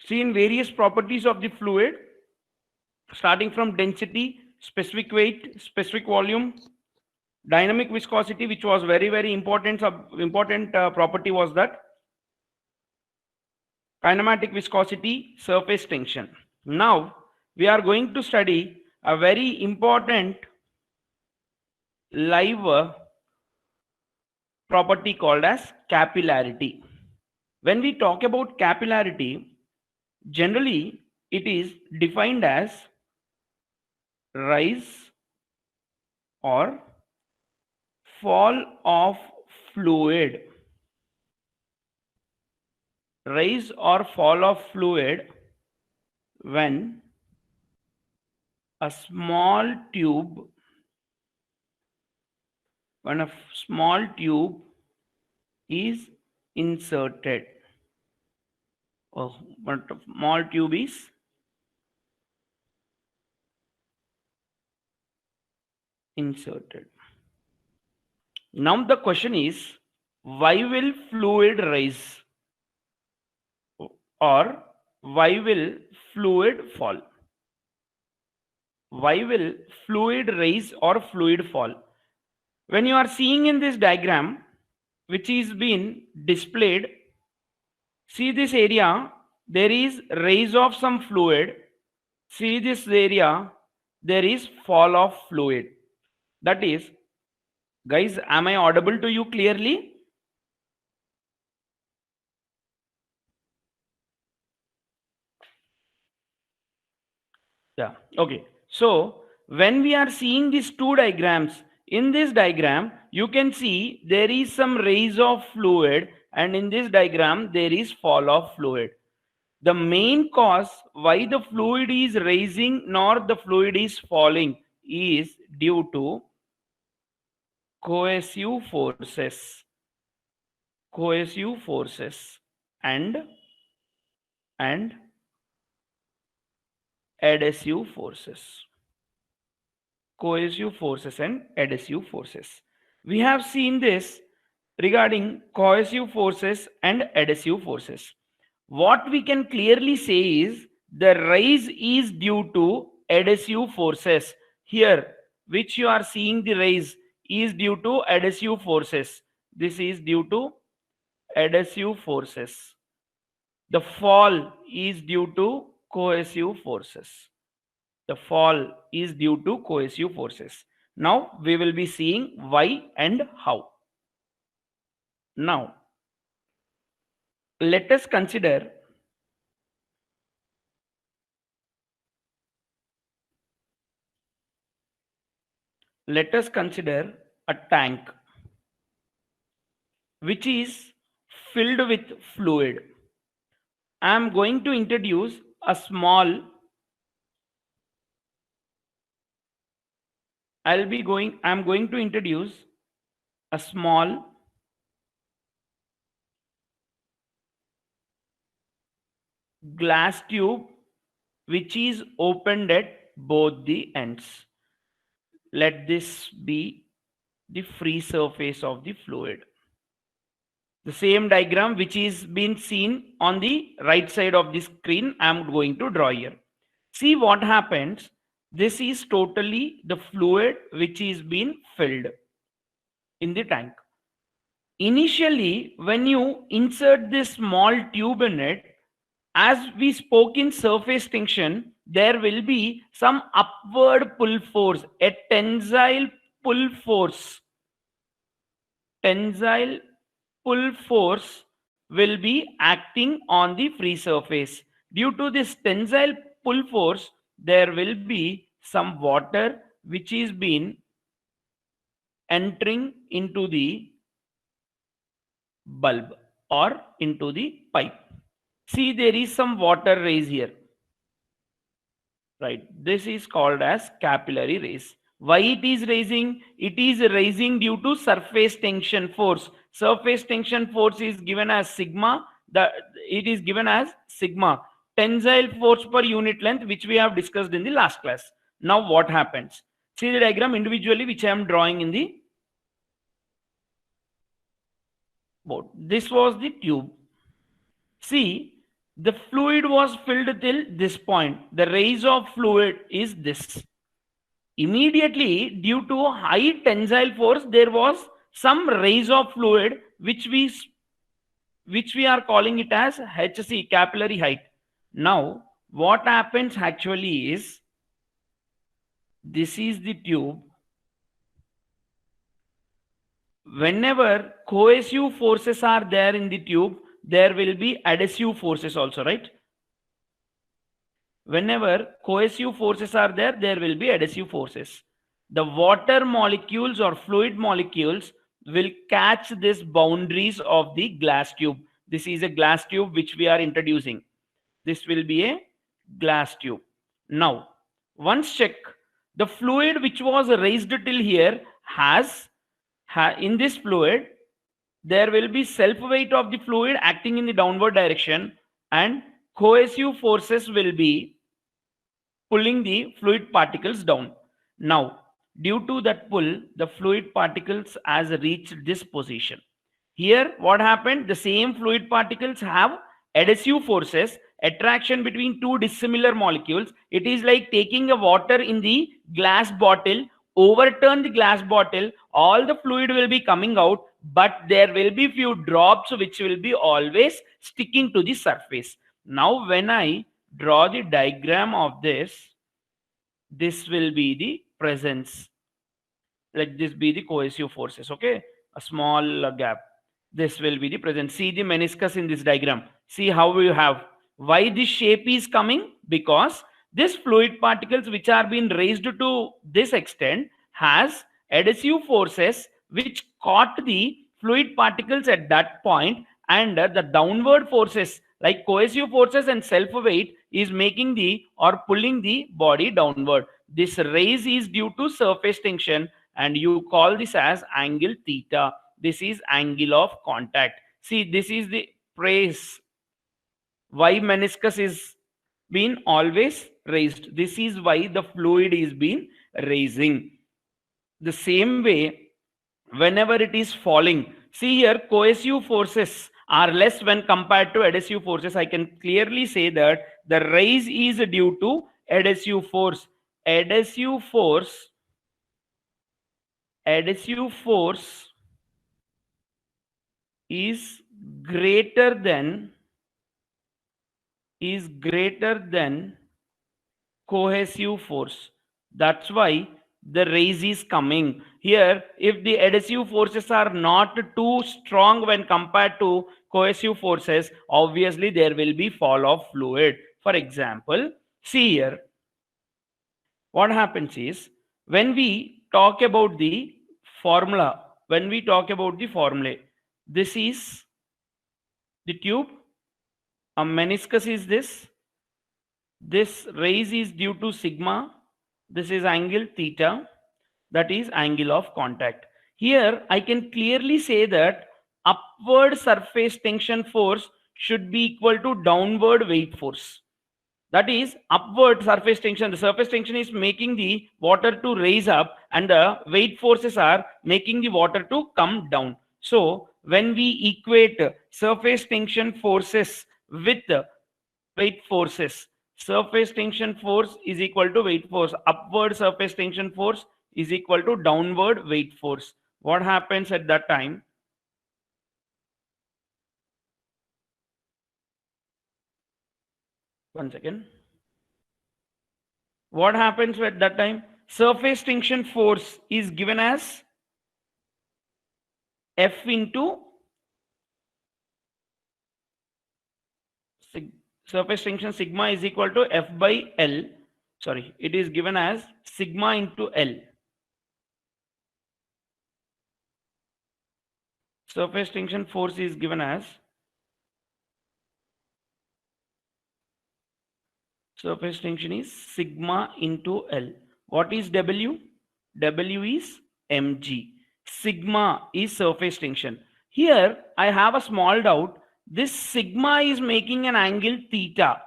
See, in various properties of the fluid, starting from density, specific weight, specific volume, dynamic viscosity, which was very important. Important property was that kinematic viscosity, surface tension. Now we are going to study a very important live property called as capillarity. When we talk about capillarity, generally it is defined as rise or fall of fluid. Rise or fall of fluid when a small tube is inserted. When a small tube is inserted. Now the question is, why will fluid rise or why will fluid fall? Why will fluid rise or fluid fall? When you are seeing in this diagram, which is been displayed, see this area, there is rise of some fluid. See this area, there is fall of fluid. That is, guys, am I audible to you clearly? Yeah, okay. So when we are seeing these two diagrams, in this diagram you can see there is some rise of fluid, and in this diagram there is fall of fluid. The main cause why the fluid is rising nor the fluid is falling is due to cohesive forces and adhesive forces. Cohesive forces and adhesive forces. We have seen this regarding cohesive forces and adhesive forces. What we can clearly say is the rise is due to adhesive forces. Here, which you are seeing the rise is due to adhesive forces. This is due to adhesive forces. The fall is due to cohesive forces. The fall is due to cohesive forces. Now we will be seeing why and how. Now let us consider a tank which is filled with fluid. I am going to introduce a small I am going to introduce a small glass tube which is opened at both the ends. Let this be the free surface of the fluid. The same diagram which is been seen on the right side of the screen, I am going to draw here. See what happens. This is totally the fluid which is being filled in the tank. Initially, when you insert this small tube in it, as we spoke in surface tension, there will be some upward pull force, a tensile pull force. Tensile pull force will be acting on the free surface. Due to this tensile pull force, there will be some water which is been entering into the bulb or into the pipe. See, there is some water raise here. Right. This is called as capillary raise. Why it is raising? It is raising due to surface tension force. Surface tension force is given as sigma. It is given as sigma. Tensile force per unit length, which we have discussed in the last class. Now what happens? See the diagram individually, which I am drawing in the board. This was the tube. See, The fluid was filled till this point. The rise of fluid is this. Immediately, due to high tensile force, there was some rise of fluid which we are calling it as HC, capillary height. Now, what happens actually is, this is the tube. Whenever cohesive forces are there in the tube, there will be adhesive forces also, right? Whenever cohesive forces are there, there will be adhesive forces. The water molecules or fluid molecules will catch these boundaries of the glass tube. This is a glass tube which we are introducing. This will be a glass tube. Now, once check, the fluid which was raised till here has in this fluid, there will be self weight of the fluid acting in the downward direction, and cohesive forces will be pulling the fluid particles down. Now, due to that pull, the fluid particles has reached this position. Here, what happened? The same fluid particles have adhesive forces, attraction between two dissimilar molecules. It is like taking a water in the glass bottle, overturn the glass bottle, all the fluid will be coming out, but there will be few drops which will be always sticking to the surface. Now, when I draw the diagram of this will be the presence. Let this be the cohesive forces, okay? A small gap. This will be the presence. See the meniscus in this diagram. See how you have. Why this shape is coming? Because this fluid particles which are being raised to this extent has adhesive forces which caught the fluid particles at that point, and the downward forces like cohesive forces and self weight is making the or pulling the body downward. This raise is due to surface tension, and you call this as angle theta. This is angle of contact. See, this is the praise why meniscus is been always raised. This is why the fluid is been raising. The same way, whenever it is falling, see here cohesive forces are less when compared to adhesive forces. I can clearly say that the rise is due to adhesive force. Adhesive force is greater than cohesive force. That's why the raise is coming here. If the adhesive forces are not too strong when compared to cohesive forces, obviously there will be fall of fluid. For example, see here, what happens is, when we talk about the formula, this is the tube, a meniscus is this raise is due to sigma, this is angle theta, that is angle of contact. Here I can clearly say that upward surface tension force should be equal to downward weight force. That is upward surface tension. The surface tension is making the water to raise up, and the weight forces are making the water to come down. So when we equate surface tension forces with weight forces, surface tension force is equal to weight force. Upward surface tension force is equal to downward weight force. What happens at that time? One second. What happens at that time? Surface tension force is given as F into surface tension sigma is equal to F by L. Sorry, it is given as sigma into L. Surface tension force is given as surface tension is sigma into L. What is W? W is mg. Sigma is surface tension. Here I have a small doubt. This sigma is making an angle theta.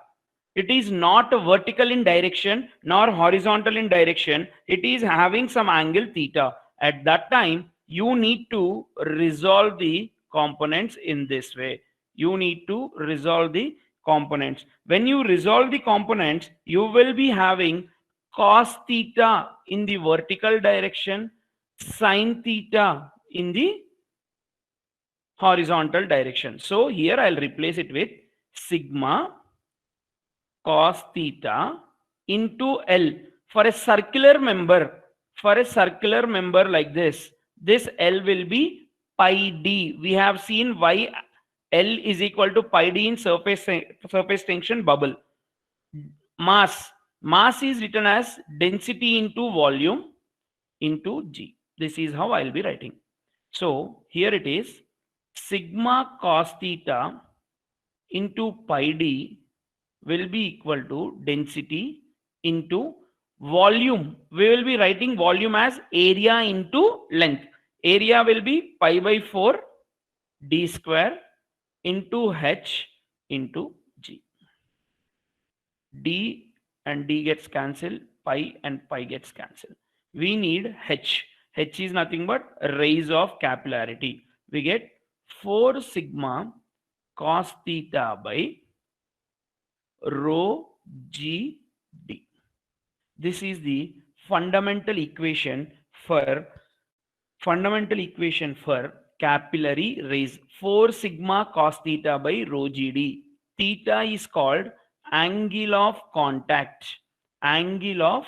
It is not vertical in direction nor horizontal in direction. It is having some angle theta. At that time, you need to resolve the components in this way. You need to resolve the components. When you resolve the components, you will be having cos theta in the vertical direction, sin theta in the horizontal direction. So here I'll replace it with sigma cos theta into L for a circular member. For a circular member like this L will be pi d. We have seen why L is equal to pi d in surface tension bubble. Mass is written as density into volume into G. This is how I'll be writing. So here it is sigma cos theta into pi d will be equal to density into volume. We will be writing volume as area into length. Area will be pi by 4 d square into h into g. D and D gets cancelled, pi and pi gets cancelled. We need H. H is nothing but raise of capillarity. We get 4 sigma cos theta by rho g d. This is the fundamental equation for capillary raise. 4 sigma cos theta by rho g d. Theta is called angle of contact. Angle of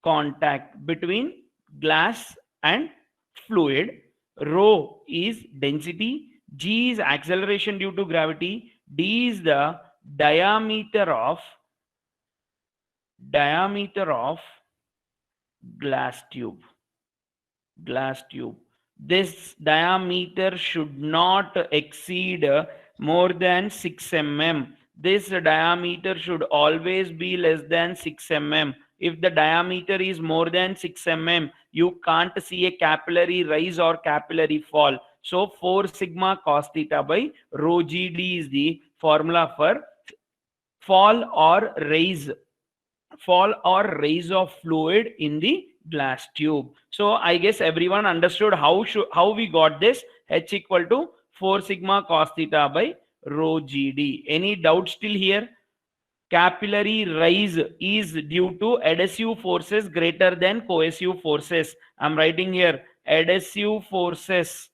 contact between glass and fluid. Rho is density, g is acceleration due to gravity, d is the diameter of glass tube. This diameter should not exceed more than 6 mm. This diameter should always be less than 6 mm. If the diameter is more than 6 mm, you can't see a capillary rise or capillary fall. So 4 sigma cos theta by rho g d is the formula for fall or raise of fluid in the glass tube. So I guess everyone understood how we got this H equal to 4 sigma cos theta by rho g d. Any doubt still here? Capillary rise is due to adhesive forces greater than cohesive forces. I'm writing here adhesive forces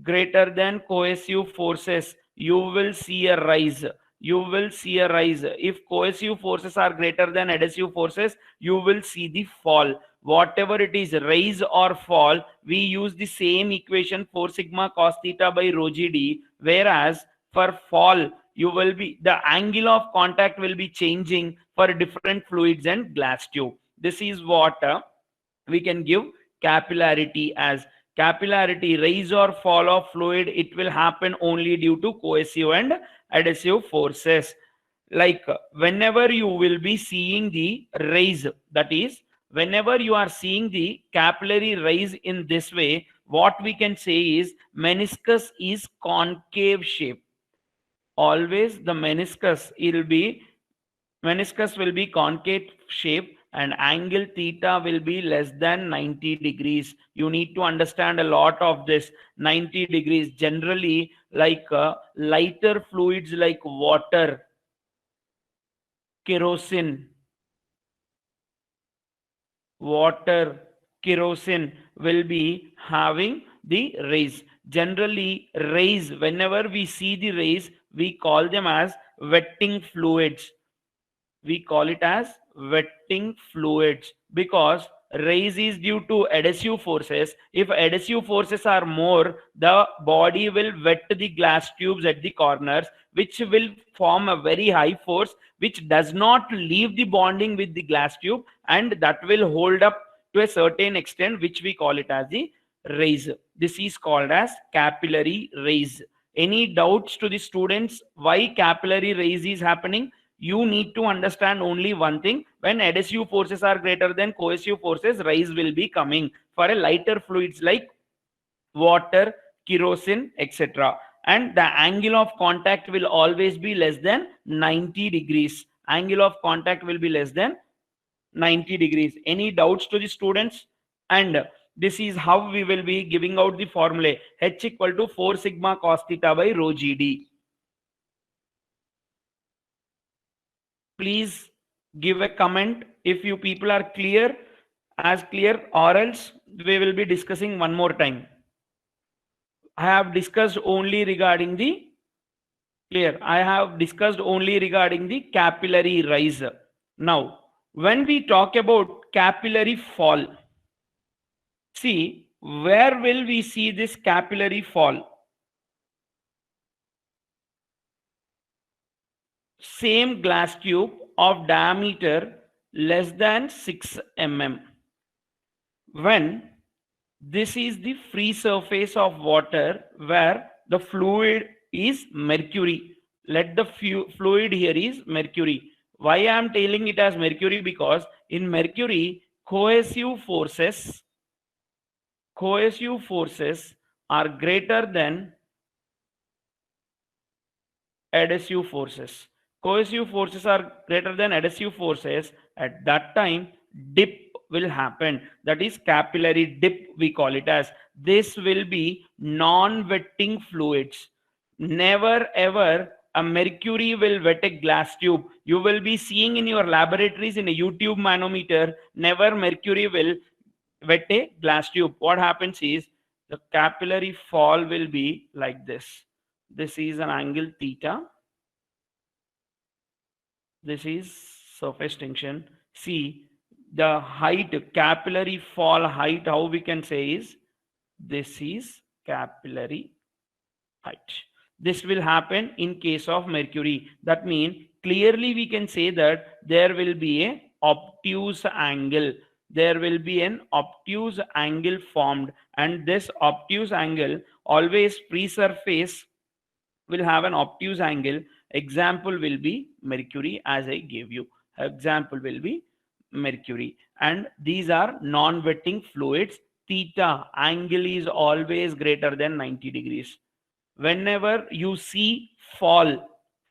greater than cohesive forces. You will see a rise. If cohesive forces are greater than adhesive forces, you will see the fall. Whatever it is, rise or fall, we use the same equation 4 sigma cos theta by rho g d. Whereas for fall, the angle of contact will be changing for different fluids and glass tube. This is what we can give capillarity as. Capillarity, rise or fall of fluid, it will happen only due to cohesive and adhesive forces. Like whenever you will be seeing the rise, that is whenever you are seeing the capillary rise in this way, what we can say is meniscus is concave shape. Always the meniscus will be concave shape and angle theta will be less than 90 degrees. You need to understand a lot of this. 90 degrees generally, like lighter fluids like water, kerosene will be having the rays. Generally rays, whenever we see the rays, we call them as wetting fluids. We call it as wetting fluids because raise is due to adhesive forces. If adhesive forces are more, the body will wet the glass tubes at the corners, which will form a very high force which does not leave the bonding with the glass tube, and that will hold up to a certain extent, which we call it as the raise. This is called as capillary raise. Any doubts to the students why capillary raise is happening? You need to understand only one thing: when adhesive forces are greater than cohesive forces, rise will be coming for a lighter fluids like water, kerosene, etc. And the angle of contact will always be less than 90 degrees. Angle of contact will be less than 90 degrees. Any doubts to the students? And this is how we will be giving out the formula: H equal to 4 sigma cos theta by rho g d. Please give a comment if you people are clear, as clear, or else we will be discussing one more time. I have discussed only regarding the clear. I have discussed only regarding the capillary rise. Now, when we talk about capillary fall, see, where will we see this capillary fall? Same glass tube of diameter less than 6 mm. When this is the free surface of water where the fluid is mercury. Let the fluid here is mercury. Why I am telling it as mercury? Because in mercury, cohesive forces are greater than adhesive forces. Cohesive forces are greater than adhesive forces. At that time, dip will happen. That is capillary dip, we call it as. This will be non-wetting fluids. Never ever a mercury will wet a glass tube. You will be seeing in your laboratories in a YouTube manometer, never mercury will wet a glass tube. What happens is the capillary fall will be like this. This is an angle theta. This is surface tension. See the height, capillary fall height, how we can say is this is capillary height. This will happen in case of mercury. That means clearly we can say that there will be a obtuse angle. There will be an obtuse angle formed, and this obtuse angle always free surface will have an obtuse angle. Example will be mercury, as I gave you. Example will be mercury. And these are non-wetting fluids. Theta angle is always greater than 90 degrees. Whenever you see fall,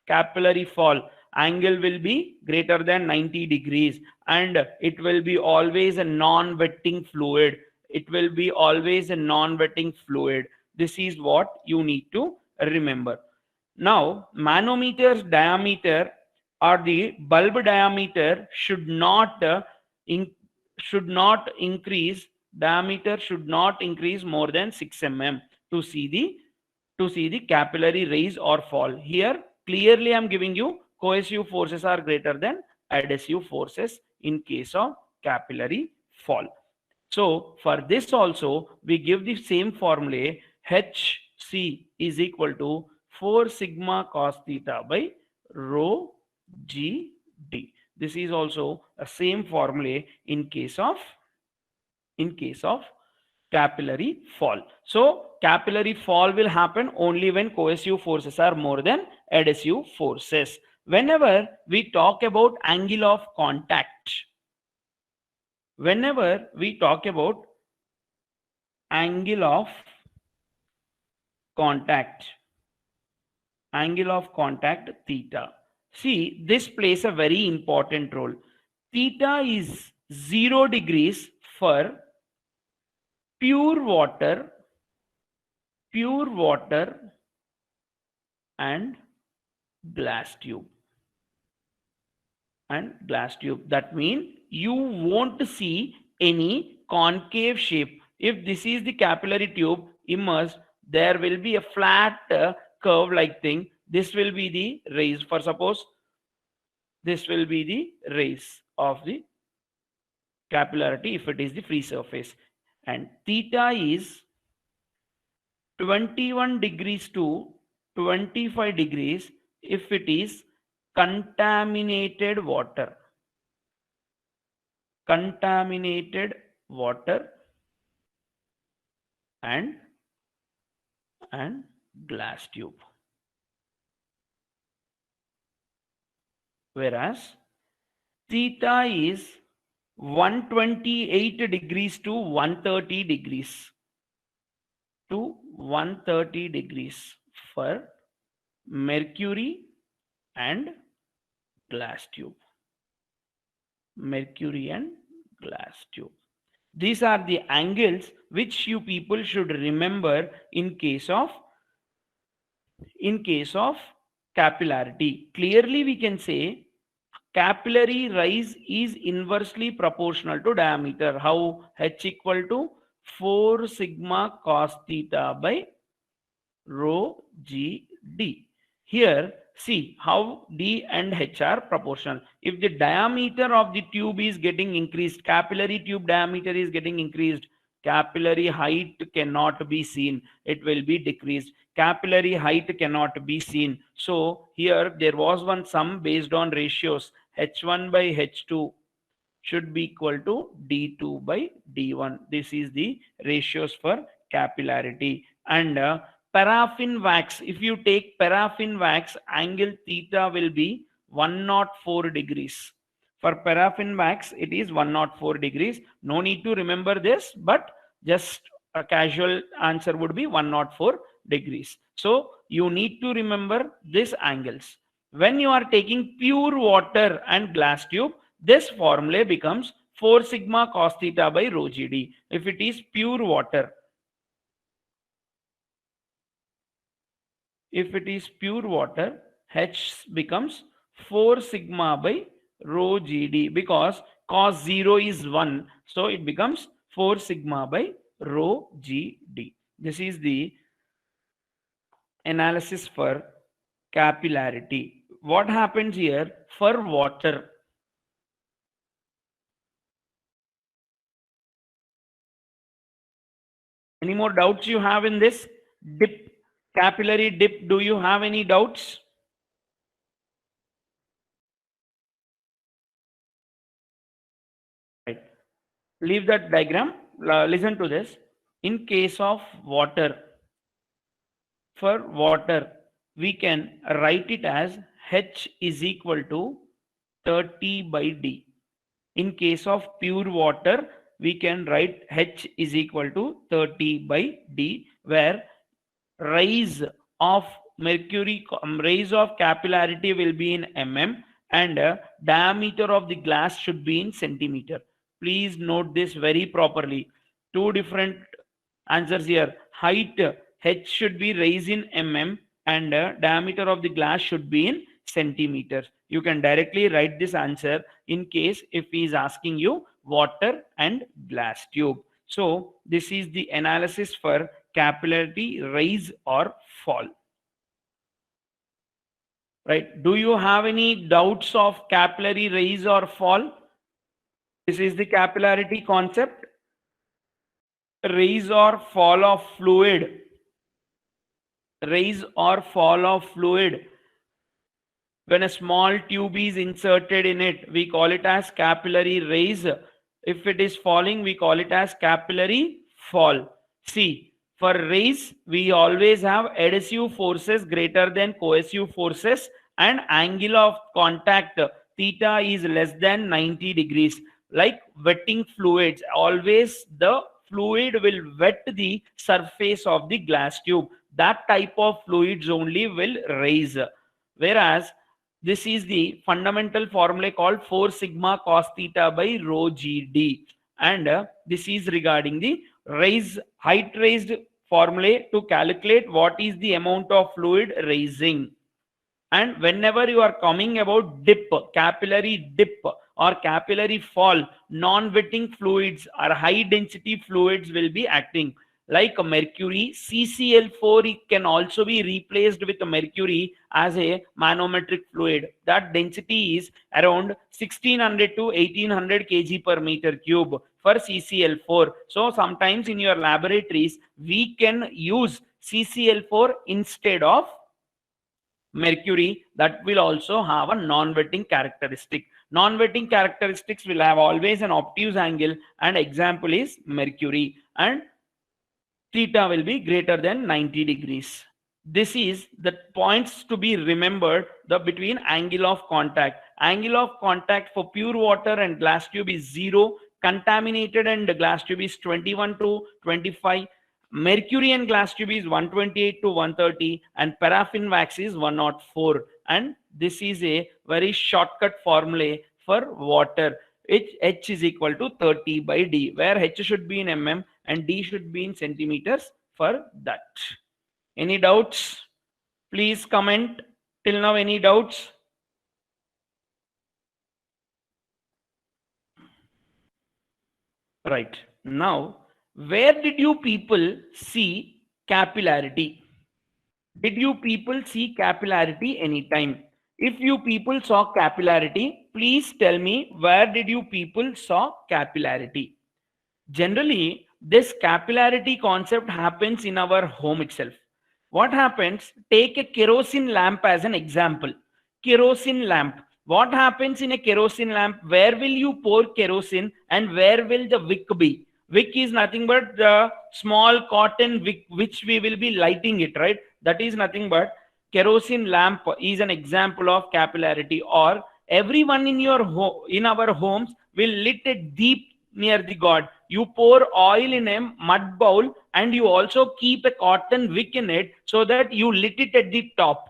capillary fall, angle will be greater than 90 degrees, and it will be always a non-wetting fluid. It will be always a non-wetting fluid. This is what you need to remember. Now, manometer's diameter or the bulb diameter should not increase. Diameter should not increase more than 6 mm to see the capillary rise or fall. Here clearly I am giving you cohesive forces are greater than adhesive forces in case of capillary fall. So for this also we give the same formula. HC is equal to 4 sigma cos theta by rho g d. This is also a same formula in case of capillary fall. So capillary fall will happen only when cohesive forces are more than adhesive forces. Whenever we talk about angle of contact, whenever we talk about angle of contact, theta, see, this plays a very important role. Theta is 0 degrees for pure water and glass tube. That means you won't see any concave shape. If this is the capillary tube immersed, there will be a flat curve like thing. This will be the raise. For suppose this will be the raise of the capillarity if it is the free surface, and theta is 21 degrees to 25 degrees if it is contaminated water and glass tube, whereas theta is 128 degrees to 130 degrees for mercury and glass tube. These are the angles which you people should remember in case of capillarity. Clearly we can say capillary rise is inversely proportional to diameter. How? H equal to 4 sigma cos theta by rho g d. Here, see how d and h are proportional. If the diameter of the tube is getting increased, capillary tube diameter is getting increased, capillary height cannot be seen. It will be decreased. Capillary height cannot be seen. So here there was one sum based on ratios. H1 by H2 should be equal to D2 by D1. This is the ratios for capillarity. And paraffin wax, if you take paraffin wax, angle theta will be 104 degrees. For paraffin wax, it is 104 degrees. No need to remember this, but just a casual answer would be 104 degrees. So you need to remember these angles. When you are taking pure water and glass tube, this formula becomes 4 sigma cos theta by rho gd. If it is pure water, H becomes 4 sigma by rho gd, because cos 0 is 1. So it becomes 4 sigma by rho gd. This is the analysis for capillarity. What happens here for water? Any more doubts you have in this dip, capillary dip? Do you have any doubts? Right. Leave that diagram. Listen to this. In case of water, for water, we can write it as H is equal to 30 by D. In case of pure water, we can write H is equal to 30 by D, where rise of mercury, rise of capillarity will be in mm, and diameter of the glass should be in centimeter. Please note this very properly. Two different answers here. Height h should be raised in mm, and diameter of the glass should be in centimeters. You can directly write this answer in case if he is asking you water and glass tube. So this is the analysis for capillarity rise or fall. Right? Do you have any doubts of capillary rise or fall? This is the capillarity concept. Rise or fall of fluid. Rise or fall of fluid. When a small tube is inserted in it, we call it as capillary rise. If it is falling, we call it as capillary fall. See, for rise, we always have adhesive forces greater than cohesive forces, and angle of contact theta is less than 90 degrees. Like wetting fluids, always the fluid will wet the surface of the glass tube. That type of fluids only will rise. Whereas this is the fundamental formula called 4 sigma cos theta by rho gd, and this is regarding the height raised formula to calculate what is the amount of fluid raising. And whenever you are coming about dip, capillary dip or capillary fall, non-wetting fluids or high density fluids will be acting. Like mercury, CCl4 can also be replaced with mercury as a manometric fluid. That density is around 1600 to 1800 kg per meter cube for CCl4. So sometimes in your laboratories, we can use CCl4 instead of mercury. That will also have a non-wetting characteristic. Non-wetting characteristics will have always an obtuse angle, and example is mercury, and theta will be greater than 90 degrees. This is the points to be remembered the between angle of contact. Angle of contact for pure water and glass tube is 0. Contaminated and glass tube is 21 to 25. Mercury and glass tube is 128 to 130, and paraffin wax is 104. And this is a very shortcut formula for water. H is equal to 30 by D, where H should be in mm and D should be in centimeters for that. Any doubts? Please comment. Till now, any doubts? Right. Now, where did you people see capillarity? Did you people see capillarity anytime? If you people saw capillarity, please tell me where did you people saw capillarity? Generally, this capillarity concept happens in our home itself. What happens? Take a kerosene lamp as an example. Kerosene lamp. What happens in a kerosene lamp? Where will you pour kerosene and where will the wick be? Wick is nothing but the small cotton wick which we will be lighting it, right? That is nothing but kerosene lamp is an example of capillarity. Or everyone in your in our homes will lit a deep near the god. You pour oil in a mud bowl and you also keep a cotton wick in it so that you lit it at the top.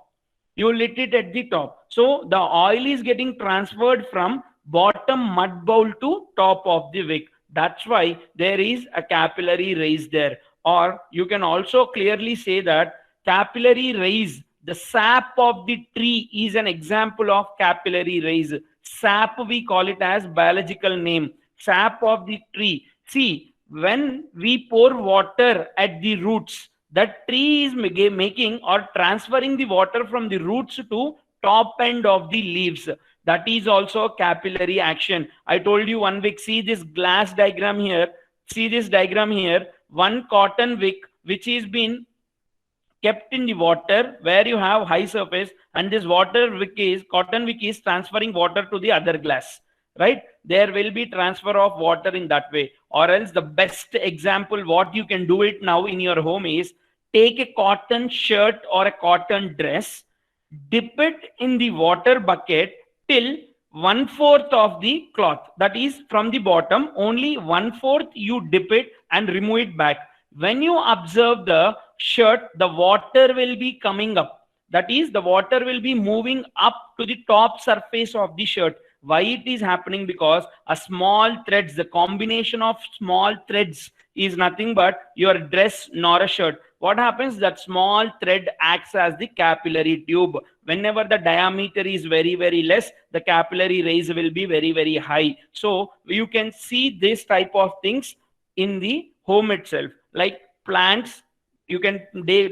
You lit it at the top. So the oil is getting transferred from bottom mud bowl to top of the wick. That's why there is a capillary raise there. Or you can also clearly say that capillary raise, the sap of the tree is an example of capillary raise. Sap, we call it as biological name. Sap of the tree. See, when we pour water at the roots, that tree is making or transferring the water from the roots to top end of the leaves. That is also capillary action. I told you one wick. See this glass diagram here. See this diagram here. One cotton wick which is been kept in the water where you have high surface, and this water wick is cotton wick is transferring water to the other glass, right? There will be transfer of water in that way. Or else the best example what you can do it now in your home is take a cotton shirt or a cotton dress, dip it in the water bucket till 1/4 of the cloth, that is from the bottom only 1/4 you dip it and remove it back. When you observe the shirt, the water will be coming up. That is, the water will be moving up to the top surface of the shirt. Why it is happening? Because a small threads, the combination of small threads is nothing but your dress nor a shirt. What happens? That small thread acts as the capillary tube. Whenever the diameter is very, very less, the capillary raise will be very, very high. So you can see this type of things in the home itself. Like plants, you can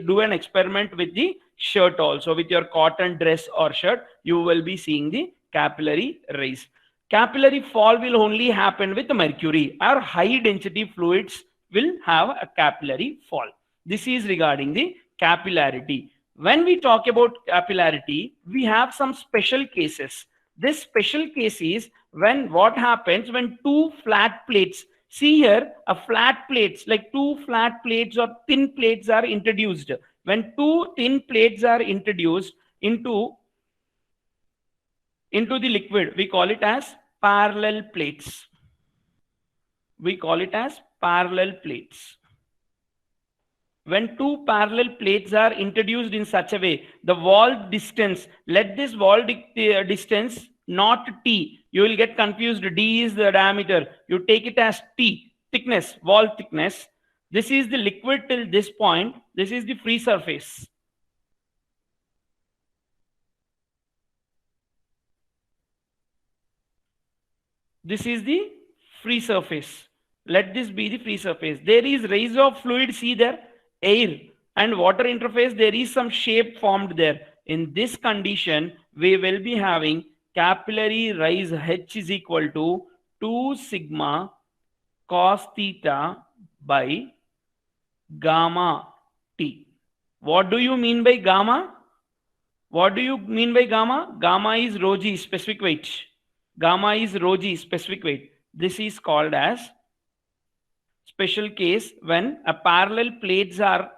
do an experiment with the shirt also. With your cotton dress or shirt, you will be seeing the capillary raise. Capillary fall will only happen with mercury. Our high density fluids will have a capillary fall. This is regarding the capillarity. When we talk about capillarity, we have some special cases. This special case is when what happens when two flat plates, see here, a flat plates, like two flat plates or thin plates are introduced. When two thin plates are introduced into the liquid, we call it as parallel plates. We call it as parallel plates. When two parallel plates are introduced in such a way, the wall distance, let this wall distance not T. You will get confused. D is the diameter. You take it as T, thickness, wall thickness. This is the liquid till this point. This is the free surface. This is the free surface. Let this be the free surface. There is rise of fluid, see there, air and water interface, there is some shape formed there. In this condition, we will be having capillary rise H is equal to 2 sigma cos theta by gamma T. What do you mean by gamma? What do you mean by gamma? Gamma is rho g, specific weight. Gamma is rho g, specific weight. This is called as special case when a parallel plates are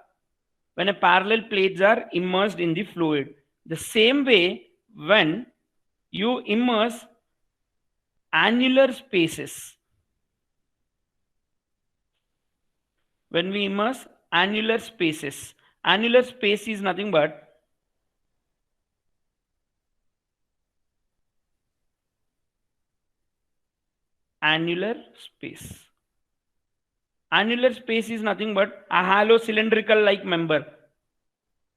immersed in the fluid. The same way when you immerse annular spaces. When we immerse annular spaces, annular space is nothing but annular space. Annular space is nothing but a hollow cylindrical like member.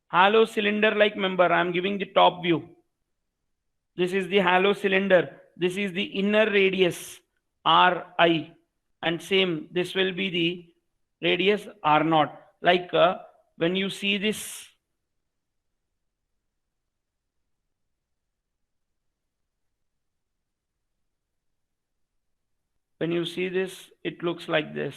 Hollow cylinder like member. I am giving the top view. This is the hollow cylinder. This is the inner radius Ri, and same, this will be the radius r naught. Like when you see this, it looks like this.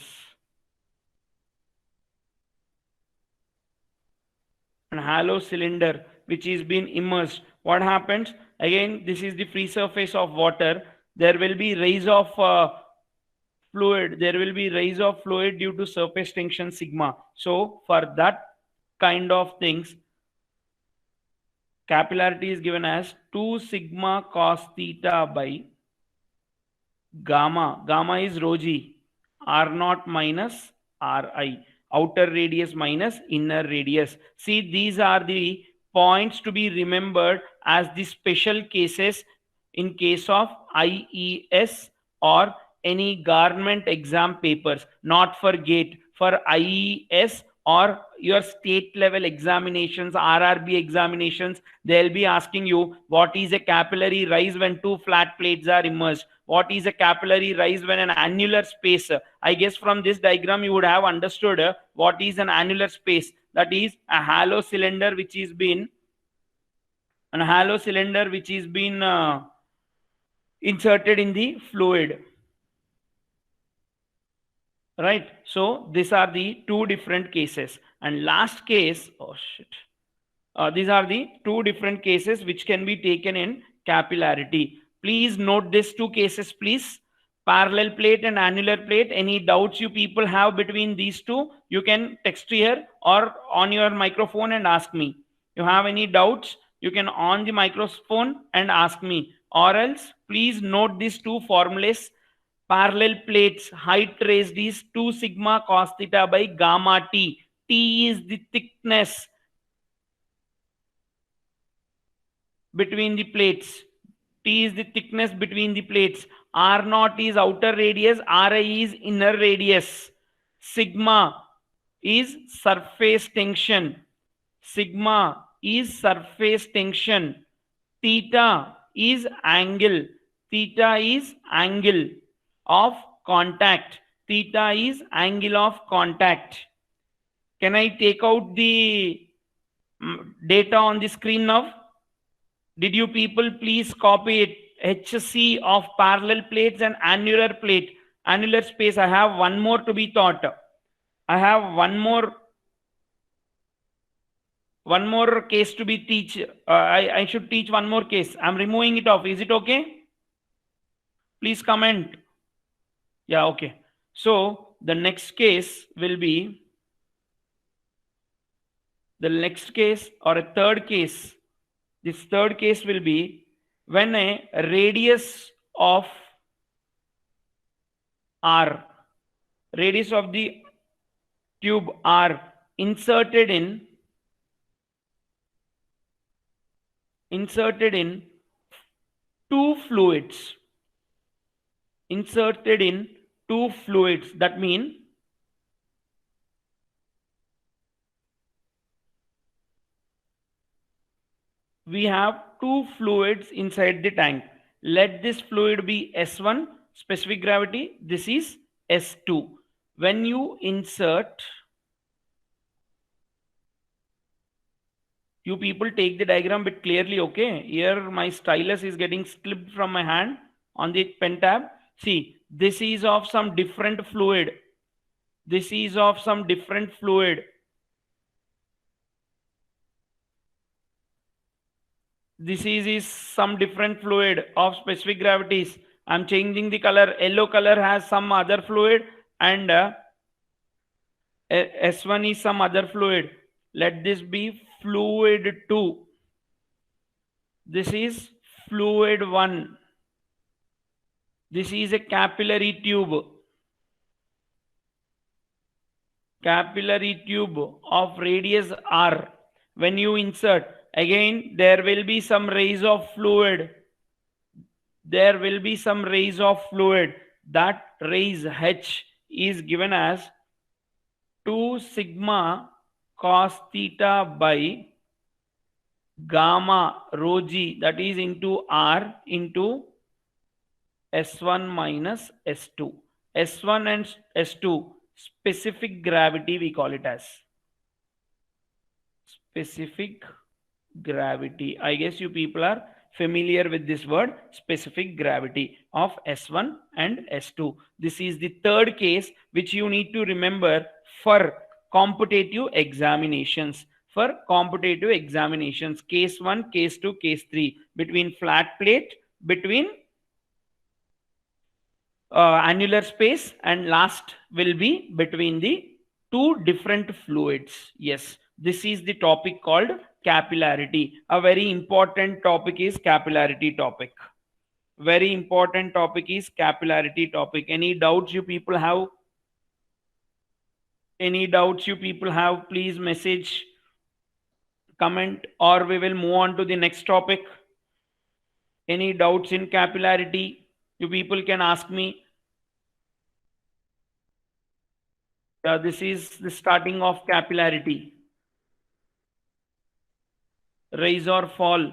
And hollow cylinder which is been immersed, what happens? Again, this is the free surface of water. There will be rise of fluid. There will be rise of fluid due to surface tension sigma. So for that kind of things, capillarity is given as 2 sigma cos theta by gamma. Gamma is rho g. R naught minus Ri. Outer radius minus inner radius. See, these are the points to be remembered as the special cases in case of IES or any government exam papers, not for GATE. For IES or your state level examinations, RRB examinations, they'll be asking you what is a capillary rise when two flat plates are immersed. What is a capillary rise when an annular space? I guess from this diagram you would have understood what is an annular space. That is a hollow cylinder which is been inserted in the fluid. Right? So these are the two different cases. And last case, oh shit. These are the two different cases which can be taken in capillarity. Please note these two cases, please. Parallel plate and annular plate. Any doubts you people have between these two, you can text here or on your microphone and ask me. You have any doubts, you can on the microphone and ask me. Or else, please note these two formulas. Parallel plates, height raised is 2 sigma cos theta by gamma t. T is the thickness between the plates. T is the thickness between the plates. R naught is outer radius. Ri is inner radius. Sigma is surface tension. Sigma is surface tension. Theta is angle. Theta is angle of contact. Theta is angle of contact. Can I take out the data on the screen now? Did you people please copy it? HC of parallel plates and annular plate, annular space. I have one more to be taught. I have one more case to be teach. I should teach one more case. I'm removing it off. Is it okay? Please comment. Yeah, okay. So the next case will be the next case or a third case. This third case will be when a radius of R, radius of the tube R inserted in two fluids. Inserted in two fluids. That means we have two fluids inside the tank. Let this fluid be S1, specific gravity. This is S2. When you insert, you people take the diagram bit clearly, okay? Here my stylus is getting slipped from my hand on the pen tab. See, this is of some different fluid. This is of some different fluid. This is some different fluid of specific gravities. I'm changing the color. Yellow color has some other fluid and S1 is some other fluid. Let this be fluid 2. This is fluid 1. This is a capillary tube. Capillary tube of radius R. When you insert, again, there will be some rise of fluid. There will be some rise of fluid. That rise H is given as 2 sigma cos theta by gamma rho g, that is into R into S1 minus S2. S1 and S2, specific gravity we call it as. Specific gravity. I guess you people are familiar with this word, specific gravity of S1 and S2. This is the third case which you need to remember for competitive examinations. For competitive examinations, case 1, case 2, case 3, between flat plate, between annular space, and last will be between the two different fluids. Yes, this is the topic called capillarity. A very important topic is capillarity topic. Very important topic is capillarity topic. Any doubts you people have? Any doubts you people have? Please message, comment, or we will move on to the next topic. Any doubts in capillarity? You people can ask me. This is the starting of capillarity. Rise or fall.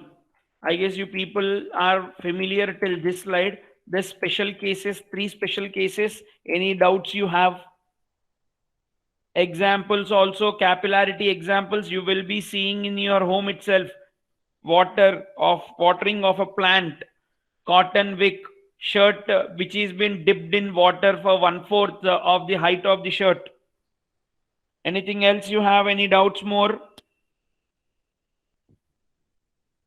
I guess you people are familiar till this slide. The special cases, three special cases. Any doubts you have? Examples also, capillarity examples you will be seeing in your home itself. Watering of a plant, cotton wick, shirt which has been dipped in water for 1/4 of the height of the shirt. Anything else you have? Any doubts more?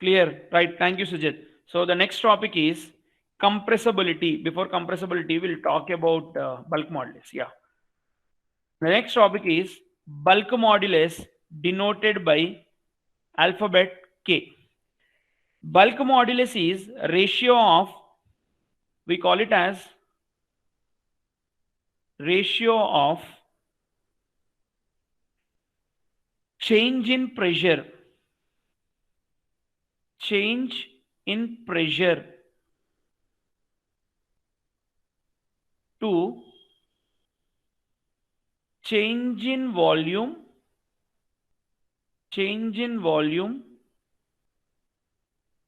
Clear, right? Thank you, Sujit. So the next topic is compressibility. Before compressibility, we'll talk about bulk modulus. Yeah. The next topic is bulk modulus, denoted by alphabet K. Bulk modulus is ratio of, we call it as ratio of change in pressure to change in volume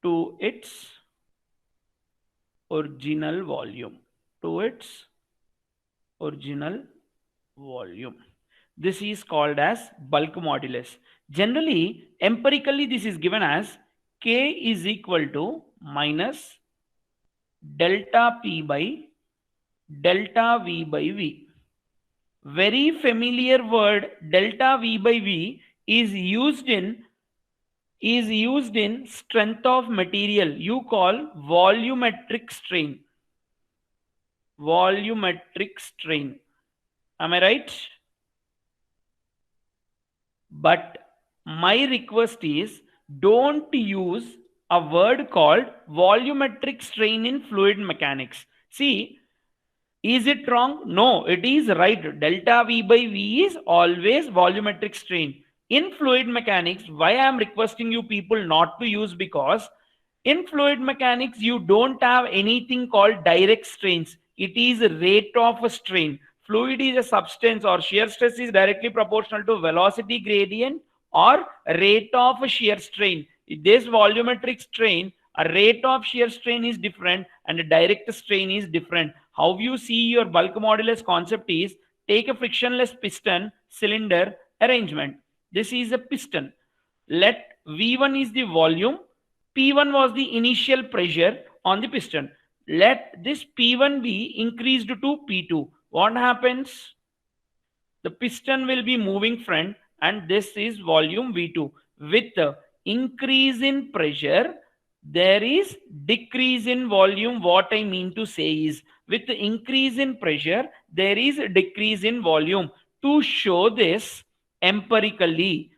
to its original volume. This is called as bulk modulus. Generally, empirically, this is given as K is equal to minus delta P by delta V by V. Very familiar word, delta V by V is used in strength of material. You call volumetric strain. Am I right? But my request is, don't use a word called volumetric strain in fluid mechanics. See, is it wrong? No, it is right. Delta V by V is always volumetric strain. In fluid mechanics, why I am requesting you people not to use, because in fluid mechanics, you don't have anything called direct strains. It is rate of a strain. Fluid is a substance, or shear stress is directly proportional to velocity gradient or rate of a shear strain. This volumetric strain, a rate of shear strain is different and a direct strain is different. How you see your bulk modulus concept is, take a frictionless piston cylinder arrangement. This is a piston. Let V1 is the volume, P1 was the initial pressure on the piston. Let this P1 be increased to P2. What happens? The piston will be moving front, and this is volume V2. With the increase in pressure, there is decrease in volume. What I mean to say is, with the increase in pressure, there is a decrease in volume. To show this empirically,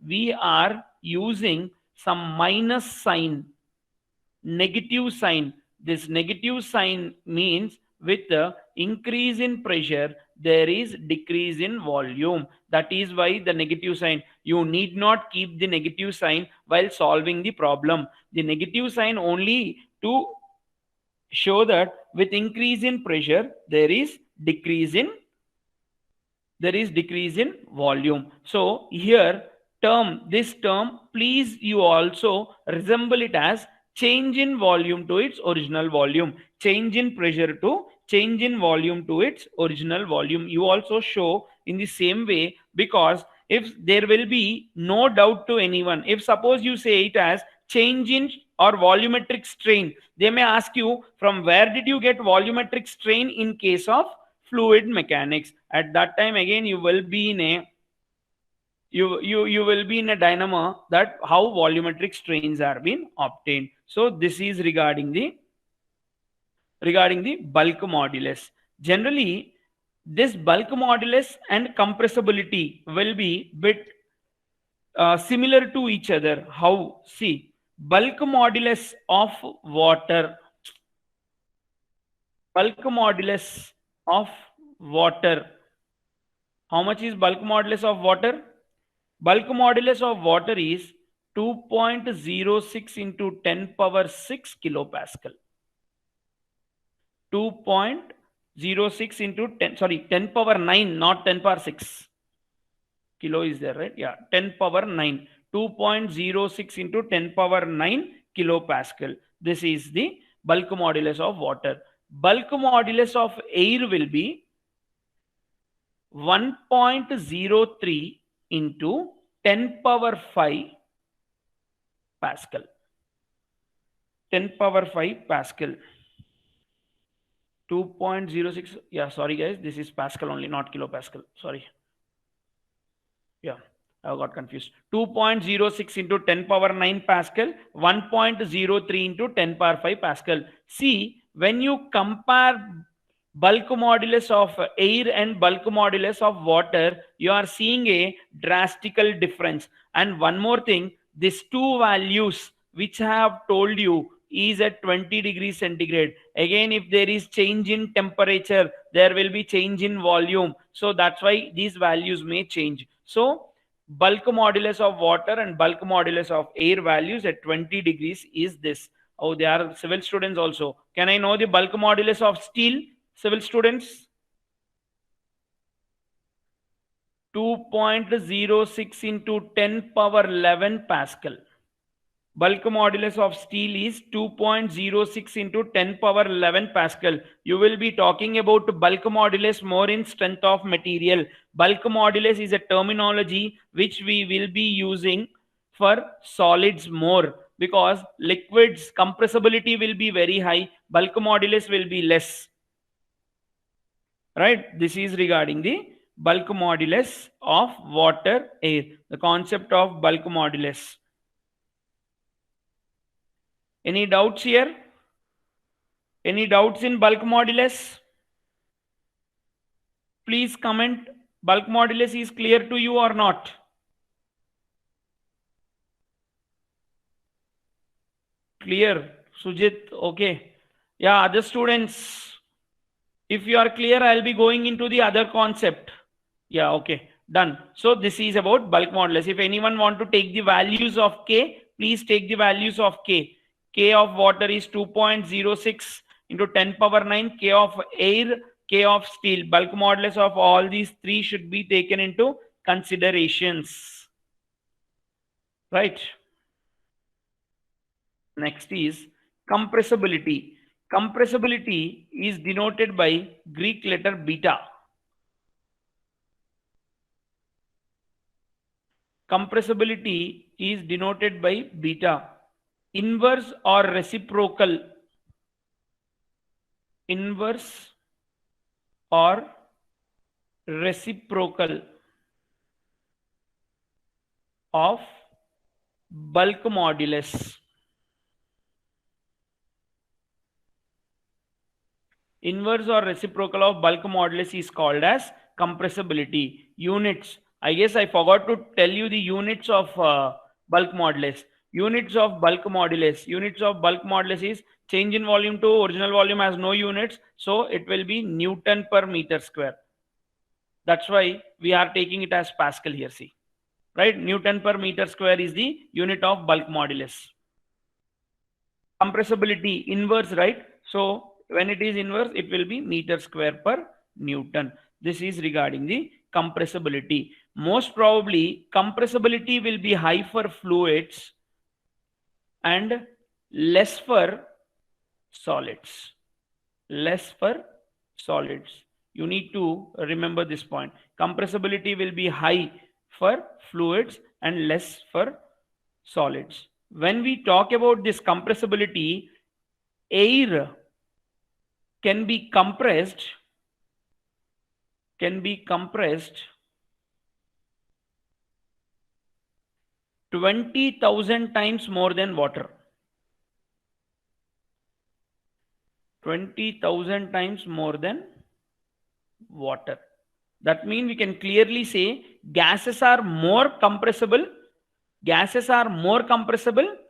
we are using some minus sign, negative sign. This negative sign means with the increase in pressure, there is decrease in volume. That is why the negative sign. You need not keep the negative sign while solving the problem. The negative sign only to show that with increase in pressure, there is decrease in volume. So here, this term, please you also resemble it as change in volume to its original volume, change in pressure to change in volume to its original volume. You also show in the same way, because if there will be no doubt to anyone, if suppose you say it as change in or volumetric strain, they may ask you from where did you get volumetric strain in case of fluid mechanics. At that time again you will be in a you will be in a dilemma that how volumetric strains are being obtained. So this is regarding the bulk modulus. Generally, this bulk modulus and compressibility will be bit similar to each other. How? See, bulk modulus of water, bulk modulus of water. How much is bulk modulus of water? Bulk modulus of water is 2.06 into 10 power 6 kilopascal. 2.06 into 10, sorry, 10 power 9, not 10 power 6. Kilo is there, right? Yeah, 10 power 9. 2.06 into 10 power 9 kilopascal. This is the bulk modulus of water. Bulk modulus of air will be 1.03 into 10 power 5 Pascal. 10 power 5 Pascal. 2.06. Yeah, sorry guys, this is Pascal only, not kilopascal. Sorry. Yeah, I got confused. 2.06 into 10 power 9 Pascal, 1.03 into 10 power 5 Pascal. See, when you compare bulk modulus of air and bulk modulus of water, you are seeing a drastical difference. And one more thing, these two values which I have told you is at 20 degrees centigrade. Again, if there is change in temperature, there will be change in volume. So that's why these values may change. So bulk modulus of water and bulk modulus of air values at 20 degrees is this. Oh, they are civil students also. Can I know the bulk modulus of steel? Civil students, 2.06 into 10 power 11 Pascal. Bulk modulus of steel is 2.06 into 10 power 11 Pascal. You will be talking about bulk modulus more in strength of material. Bulk modulus is a terminology which we will be using for solids more, because liquids compressibility will be very high, bulk modulus will be less. Right, this is regarding the bulk modulus of water air, the concept of bulk modulus. Any doubts here? Any doubts in bulk modulus? Please comment. Bulk modulus is clear to you or not? Clear, Sujit. Okay. Yeah, other students, if you are clear, I'll be going into the other concept. Yeah, okay, done. So this is about bulk modulus. If anyone want to take the values of K, please take the values of K. K of water is 2.06 into 10 power 9. K of air, K of steel. Bulk modulus of all these three should be taken into considerations. Right. Next is compressibility. Compressibility is denoted by Greek letter beta. Compressibility is denoted by beta. Inverse or reciprocal. Inverse or reciprocal of bulk modulus. Inverse or reciprocal of bulk modulus is called as compressibility. Units. I guess I forgot to tell you the units of bulk modulus. Units of bulk modulus. Units of bulk modulus is change in volume to original volume has no units. So it will be Newton per meter square. That's why we are taking it as Pascal here. See. Right? Newton per meter square is the unit of bulk modulus. Compressibility inverse, right? So when it is inverse, it will be meter square per Newton. This is regarding the compressibility. Most probably compressibility will be high for fluids and less for solids. Less for solids. You need to remember this point. Compressibility will be high for fluids and less for solids. When we talk about this compressibility, air can be compressed 20,000 times more than water. 20,000 times more than water. That means we can clearly say gases are more compressible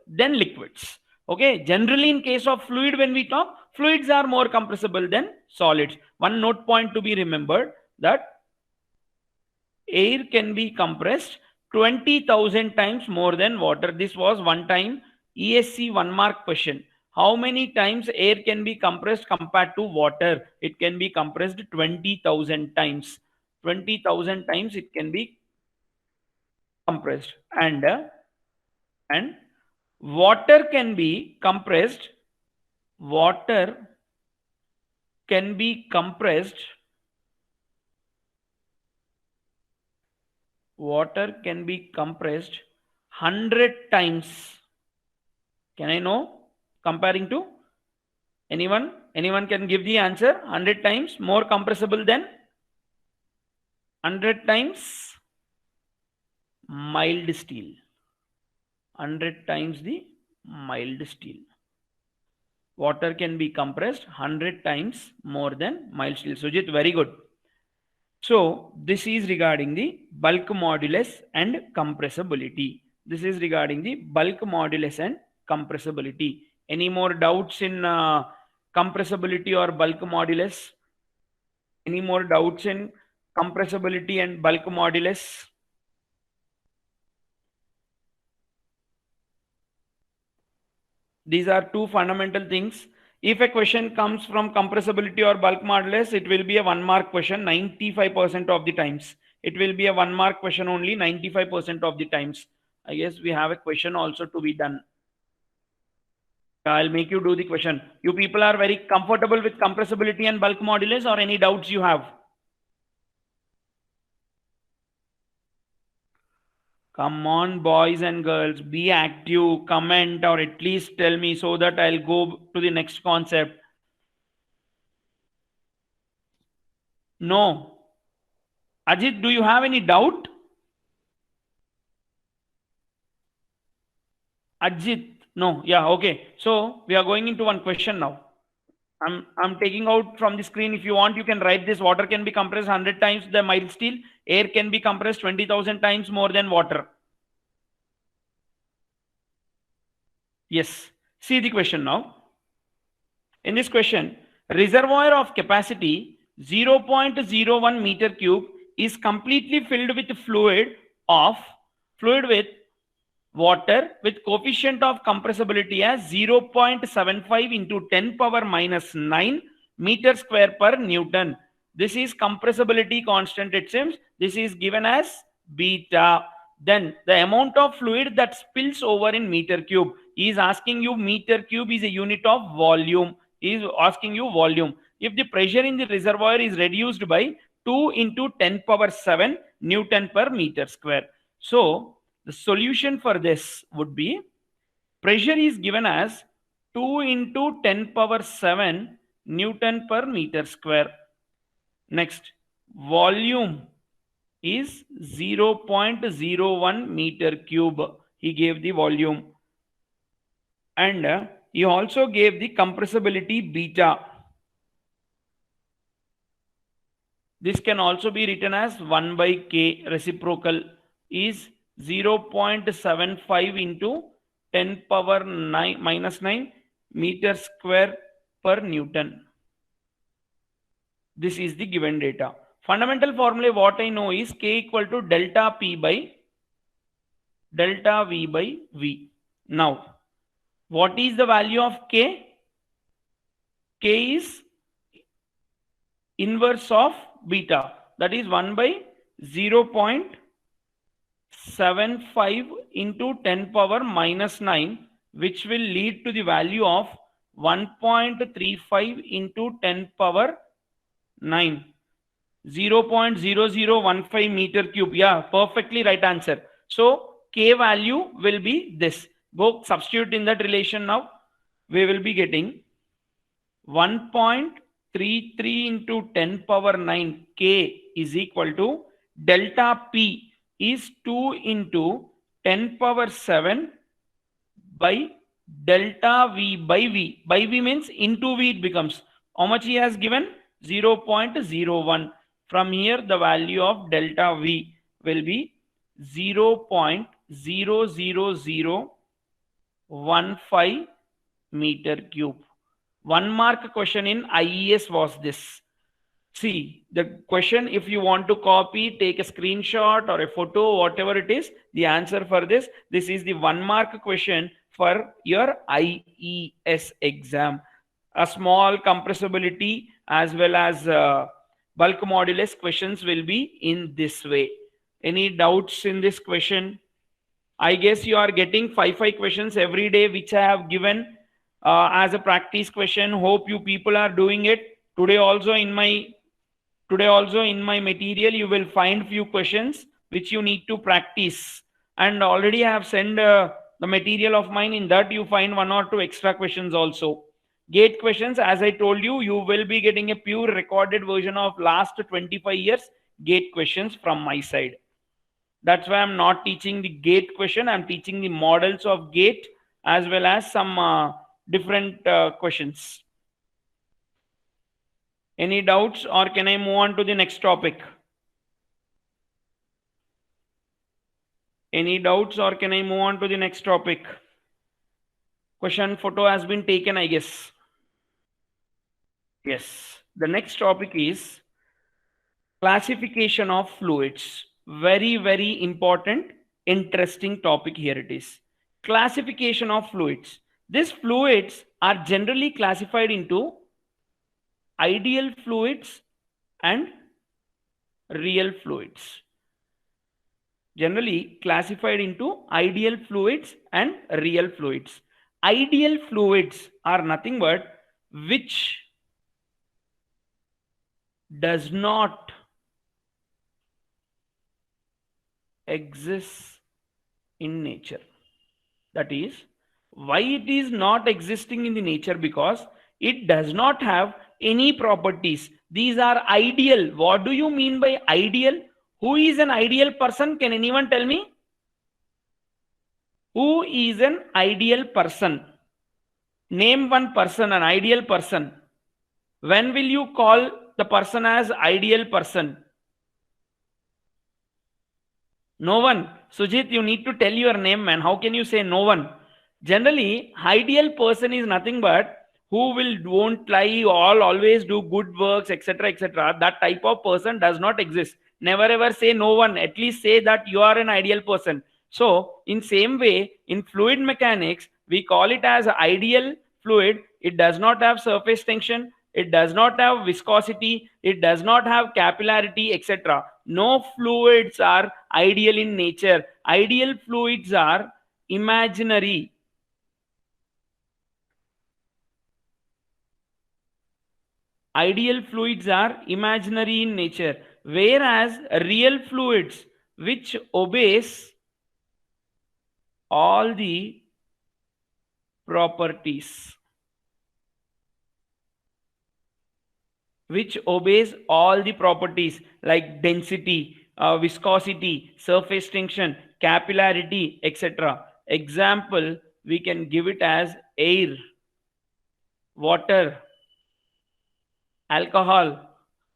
than liquids. Okay, generally in case of fluid, when we talk, fluids are more compressible than solids. One note point to be remembered, that air can be compressed 20,000 times more than water. This was one time ESC 1 mark question. How many times air can be compressed compared to water? It can be compressed 20,000 times. 20,000 times it can be compressed. And water can be compressed. Water can be compressed. Water can be compressed 100 times. Can I know? Comparing to anyone? Anyone can give the answer? 100 times more compressible than 100 times mild steel. 100 times the mild steel. Water can be compressed 100 times more than mild steel. Sujit, very good. So this is regarding the bulk modulus and compressibility. This is regarding the bulk modulus and compressibility. Any more doubts in compressibility or bulk modulus? Any more doubts in compressibility and bulk modulus? These are two fundamental things. If a question comes from compressibility or bulk modulus, it will be a 1 mark question 95% of the times. It will be a 1 mark question only 95% of the times. I guess we have a question also to be done. I'll make you do the question. You people are very comfortable with compressibility and bulk modulus, or any doubts you have? Come on, boys and girls, be active, comment, or at least tell me so that I'll go to the next concept. No. Ajit, do you have any doubt? Ajit, no. Yeah, okay. So we are going into one question now. I'm taking out from the screen. If you want, you can write this. Water can be compressed 100 times the mild steel. Air can be compressed 20,000 times more than water. Yes. See the question now. In this question, reservoir of capacity 0.01 meter cube is completely filled with fluid with water with coefficient of compressibility as 0.75 into 10 power minus 9 meter square per Newton. This is compressibility constant, it seems. This is given as beta. Then the amount of fluid that spills over in meter cube. He is asking you, meter cube is a unit of volume. He is asking you volume. If the pressure in the reservoir is reduced by 2 into 10 power 7 Newton per meter square. So the solution for this would be, pressure is given as 2 into 10 power 7 Newton per meter square. Next, volume is 0.01 meter cube. He gave the volume. And he also gave the compressibility beta. This can also be written as 1 by K. Reciprocal is 0.75 into 10 power 9 minus 9 meter square per Newton. This is the given data. Fundamental formula, what I know is K equal to delta P by delta V by V. Now, what is the value of K? K is inverse of beta. That is 1 by 0.75 into 10 power minus 9 which will lead to the value of 1.35 into 10 power 9. 0.0015 meter cube. Yeah, perfectly right answer. So K value will be this. Go substitute in that relation now. We will be getting 1.33 into 10 power 9 K is equal to delta P is 2 into 10 power 7 by delta V by V. By V means into V it becomes. How much he has given? 0.01. From here the value of delta V will be 0.00015 meter cube. 1 mark question in IES was this. See, the question, if you want to copy, take a screenshot or a photo, whatever it is, the answer for this is the 1 mark question for your IES exam. A small compressibility as well as bulk modulus questions will be in this way. Any doubts in this question? I guess you are getting 5 questions every day, which I have given as a practice question. Hope you people are doing it. Today also in my material you will find few questions which you need to practice, and already I have sent the material of mine. In that you find 1 or 2 extra questions also. Gate questions, as I told you, you will be getting a pure recorded version of last 25 years gate questions from my side. That's why I'm not teaching the gate question. I'm teaching the models of gate as well as some different questions. Any doubts, or can I move on to the next topic? Any doubts, or can I move on to the next topic? Question photo has been taken, I guess. Yes. The next topic is classification of fluids. Very, very important, interesting topic here it is. Classification of fluids. These fluids are generally classified into ideal fluids and real fluids. Generally classified into ideal fluids and real fluids. Ideal fluids are nothing but which does not exist in nature. That is, why it is not existing in the nature? Because it does not have any properties. These are ideal. What do you mean by ideal? Who is an ideal person? Can anyone tell me? Who is an ideal person? Name one person, an ideal person. When will you call the person as ideal person? No one. Sujit, you need to tell your name, man. How can you say no one? Generally, ideal person is nothing but who won't lie, always do good works, etc., etc. That type of person does not exist. Never ever say no one. At least say that you are an ideal person. So, in same way, in fluid mechanics, we call it as ideal fluid. It does not have surface tension. It does not have viscosity. It does not have capillarity, etc. No fluids are ideal in nature. Ideal fluids are imaginary. Ideal fluids are imaginary in nature, whereas real fluids, which obeys all the properties, like density, viscosity, surface tension, capillarity, etc. Example, we can give it as air, water, alcohol,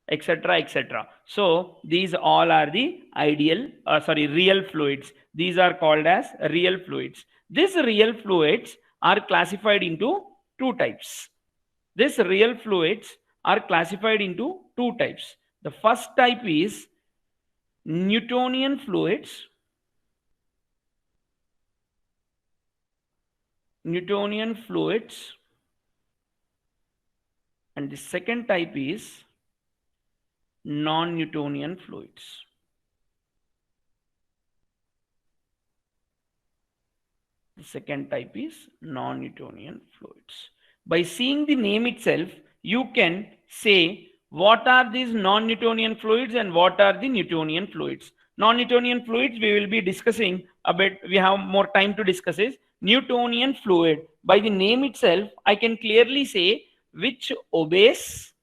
etc., etc. So these all are the real fluids. These are called as real fluids. These real fluids are classified into two types. These real fluids are classified into two types. The first type is Newtonian fluids. Newtonian fluids. And the second type is non-Newtonian fluids. The second type is non-Newtonian fluids. By seeing the name itself, you can say what are these non-Newtonian fluids and what are the Newtonian fluids. Non-Newtonian fluids we will be discussing a bit. We have more time to discuss is Newtonian fluid. By the name itself, I can clearly say which obeys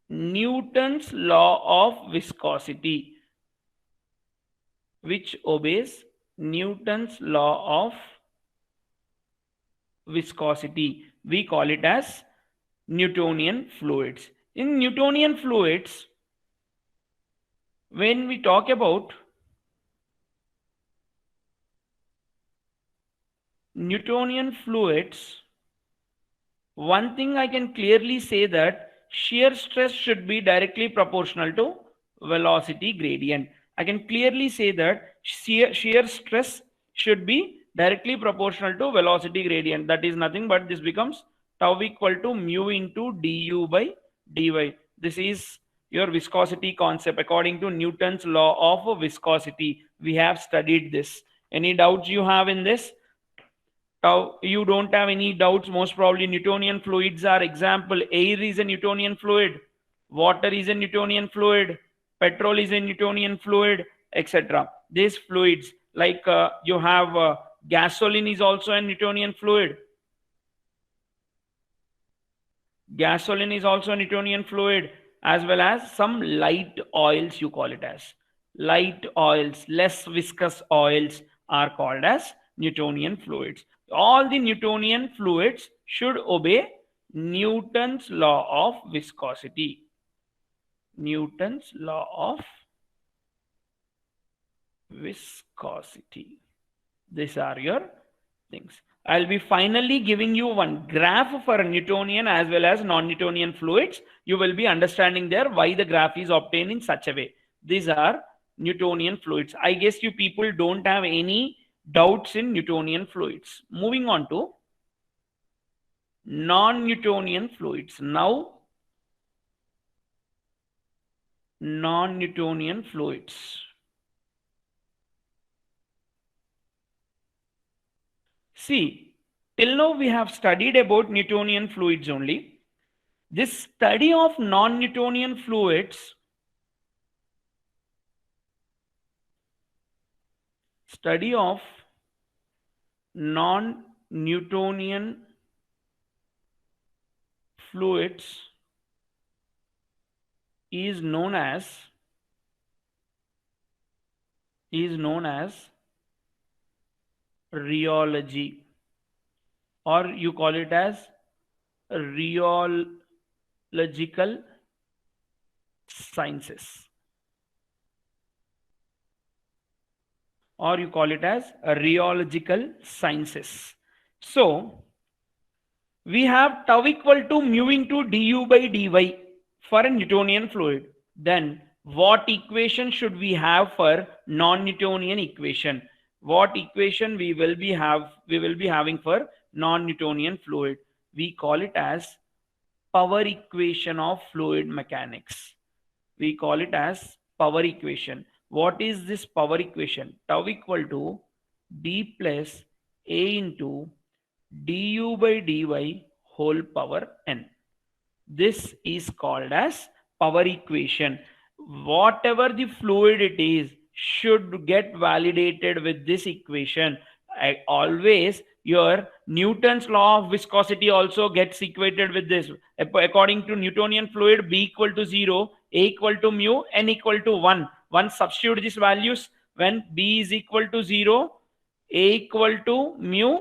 Newton's law of viscosity, which obeys Newton's law of viscosity. We call it as Newtonian fluids. In Newtonian fluids, when we talk about Newtonian fluids, one thing I can clearly say that shear stress should be directly proportional to velocity gradient. I can clearly say that shear stress should be directly proportional to velocity gradient. That is nothing but this becomes tau equal to mu into du by dy. This is your viscosity concept according to Newton's law of viscosity. We have studied this. Any doubts you have in this? You don't have any doubts. Most probably Newtonian fluids are example. Air is a Newtonian fluid, water is a Newtonian fluid, petrol is a Newtonian fluid, etc. These fluids like you have gasoline is also a Newtonian fluid. Gasoline is also a Newtonian fluid, as well as some light oils, you call it as light oils, less viscous oils are called as Newtonian fluids. All the Newtonian fluids should obey Newton's law of viscosity. Newton's law of viscosity. These are your things. I'll be finally giving you one graph for Newtonian as well as non-Newtonian fluids. You will be understanding there why the graph is obtained in such a way. These are Newtonian fluids. I guess you people don't have any doubts in Newtonian fluids. Moving on to non-Newtonian fluids. Now, non-Newtonian fluids. See, till now we have studied about Newtonian fluids only. This study of non-Newtonian fluids, study of non-Newtonian fluids is known as rheology, or you call it as rheological sciences, or you call it as rheological sciences. So we have tau equal to mu into du by dy for a Newtonian fluid. Then what equation should we have for non-Newtonian equation? What equation we will be having for non-Newtonian fluid? We call it as power equation of fluid mechanics. We call it as power equation. What is this power equation? Tau equal to d plus a into du by dy whole power n. This is called as power equation. Whatever the fluid it is should get validated with this equation. Always your Newton's law of viscosity also gets equated with this. According to Newtonian fluid, B equal to 0, A equal to mu, N equal to 1. Once substitute these values, when B is equal to 0, A equal to mu,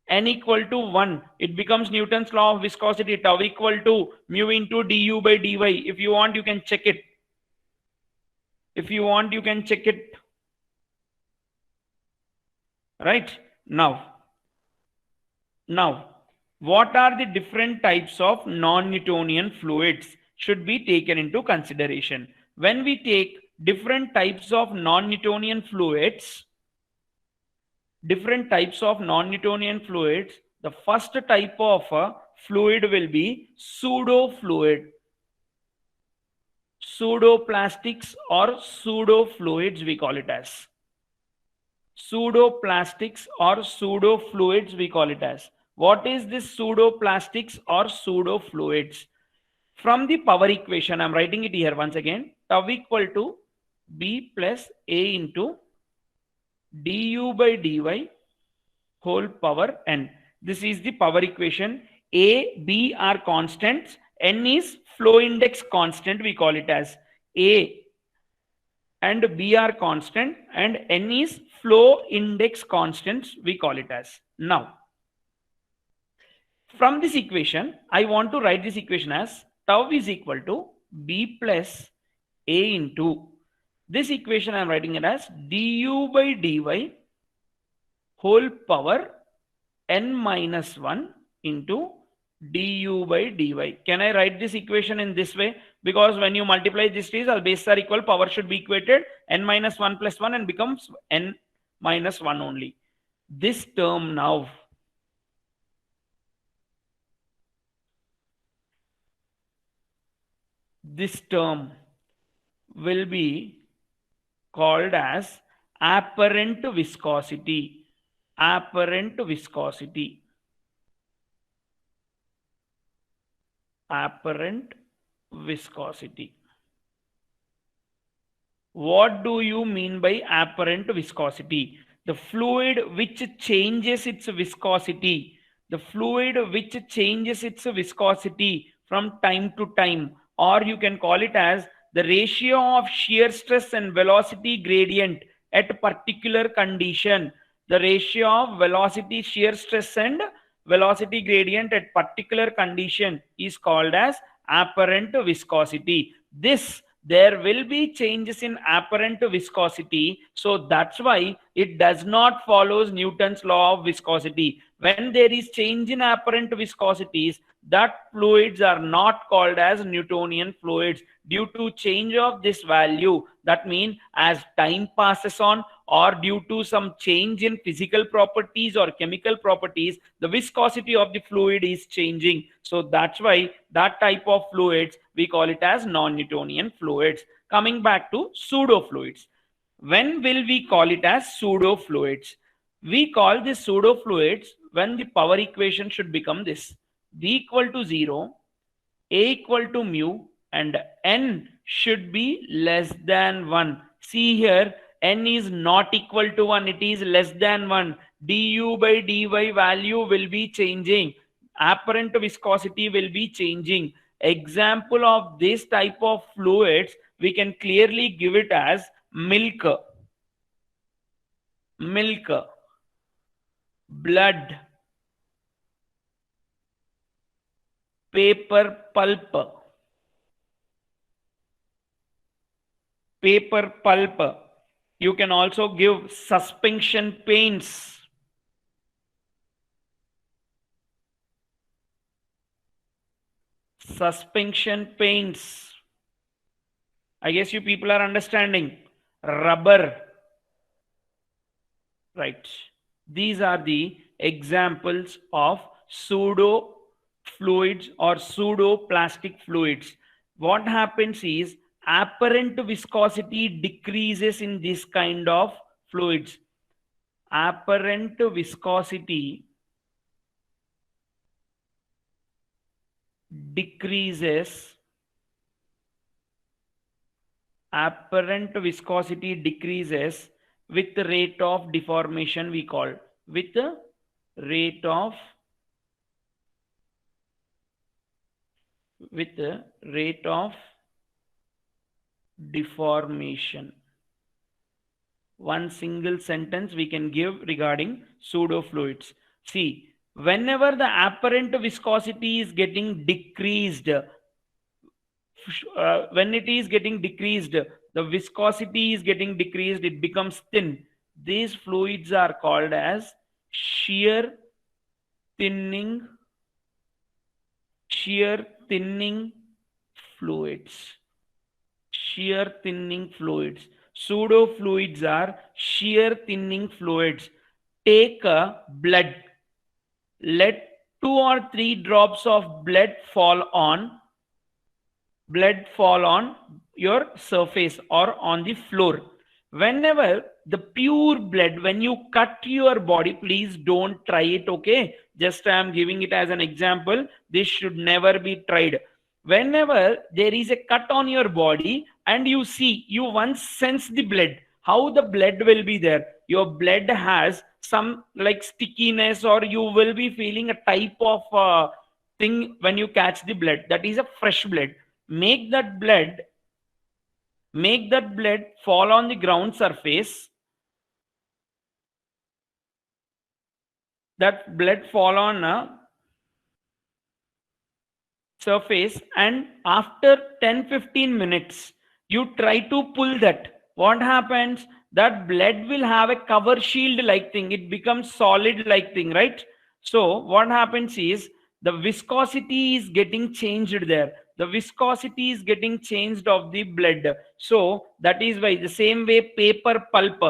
N equal to 1, it becomes Newton's law of viscosity, tau equal to mu into du by dy. If you want, you can check it. If you want, you can check it. Right? Now, what are the different types of non-Newtonian fluids should be taken into consideration? When we take different types of non-Newtonian fluids, the first type of fluid will be pseudo fluid. pseudoplastics or pseudofluids, we call it as. Pseudoplastics or pseudofluids, we call it as. What is this pseudoplastics or pseudofluids? From the power equation, I'm writing it here once again. Tau equal to B plus A into du by dy whole power n. This is the power equation. A, B are constants. N is flow index constant, we call it as. A and B are constant and N is flow index constants, we call it as. Now, from this equation, I want to write this equation as tau is equal to B plus A into, this equation I am writing it as du by dy whole power n minus 1 into du by dy. Can I write this equation in this way? Because when you multiply these things, all bases are equal, power should be equated, n minus 1 plus 1 and becomes n minus 1 only. This term now, this term will be called as apparent viscosity. Apparent viscosity. Apparent viscosity. What do you mean by apparent viscosity? The fluid which changes its viscosity. The fluid which changes its viscosity from time to time, or you can call it as the ratio of shear stress and velocity gradient at particular condition. The ratio of velocity, shear stress and velocity gradient at particular condition is called as apparent viscosity. This, there will be changes in apparent viscosity, so that's why it does not follows Newton's law of viscosity. When there is change in apparent viscosities, that fluids are not called as Newtonian fluids due to change of this value. That means as time passes on, or due to some change in physical properties or chemical properties, the viscosity of the fluid is changing. So that's why that type of fluids, we call it as non-Newtonian fluids. Coming back to pseudo-fluids. When will we call it as pseudo-fluids? We call this pseudo-fluids when the power equation should become this. B equal to 0, A equal to mu, and N should be less than 1. See here, N is not equal to 1, it is less than 1. Du by dy value will be changing. Apparent viscosity will be changing. Example of this type of fluids, we can clearly give it as milk, blood, paper pulp, You can also give suspension paints, I guess you people are understanding. Rubber, right? These are the examples of pseudo fluids or pseudoplastic fluids. What happens is apparent viscosity decreases in this kind of fluids. Apparent viscosity decreases. Apparent viscosity decreases with the rate of deformation, we call, with the rate of deformation. One single sentence we can give regarding pseudo fluids. See, whenever the apparent viscosity is getting decreased, when it is getting decreased, the viscosity is getting decreased, it becomes thin. These fluids are called as shear thinning fluids. Shear thinning fluids. Pseudo fluids are shear thinning fluids. Take a blood. Let 2 or 3 drops of blood fall on your surface or on the floor. Whenever the pure blood, when you cut your body, please don't try it, okay? Just I am giving it as an example. This should never be tried. Whenever there is a cut on your body and you see, you once sense the blood, how the blood will be there. Your blood has some like stickiness, or you will be feeling a type of thing when you catch the blood. That is a fresh blood. Make that blood make that blood fall on the ground surface. That blood fall on a surface, and after 10-15 minutes you try to pull that. What happens? That blood will have a cover shield like thing. It becomes solid like thing, right? So what happens is the viscosity is getting changed there. The viscosity is getting changed of the blood. So that is why the same way paper pulp,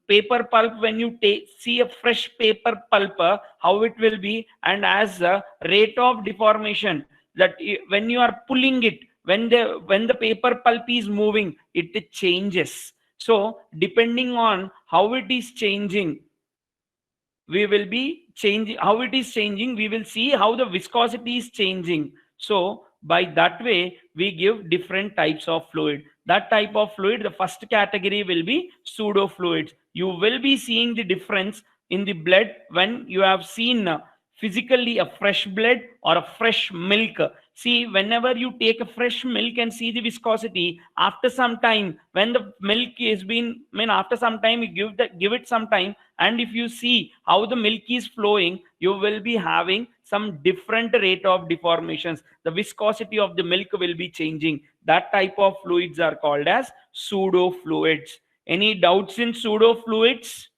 paper pulp, when you see a fresh paper pulp, how it will be, and as a rate of deformation, that when you are pulling it, when the paper pulp is moving, it changes. So depending on how it is changing, we will be changing how it is changing, we will see how the viscosity is changing. So by that way we give different types of fluid. That type of fluid, the first category will be pseudo fluids. You will be seeing the difference in the blood when you have seen physically a fresh blood or a fresh milk. See, whenever you take a fresh milk and see the viscosity, after some time, when the milk is been, I mean, after some time, you give it some time, and if you see how the milk is flowing, you will be having some different rate of deformations. The viscosity of the milk will be changing. That type of fluids are called as pseudo fluids. Any doubts in pseudo fluids?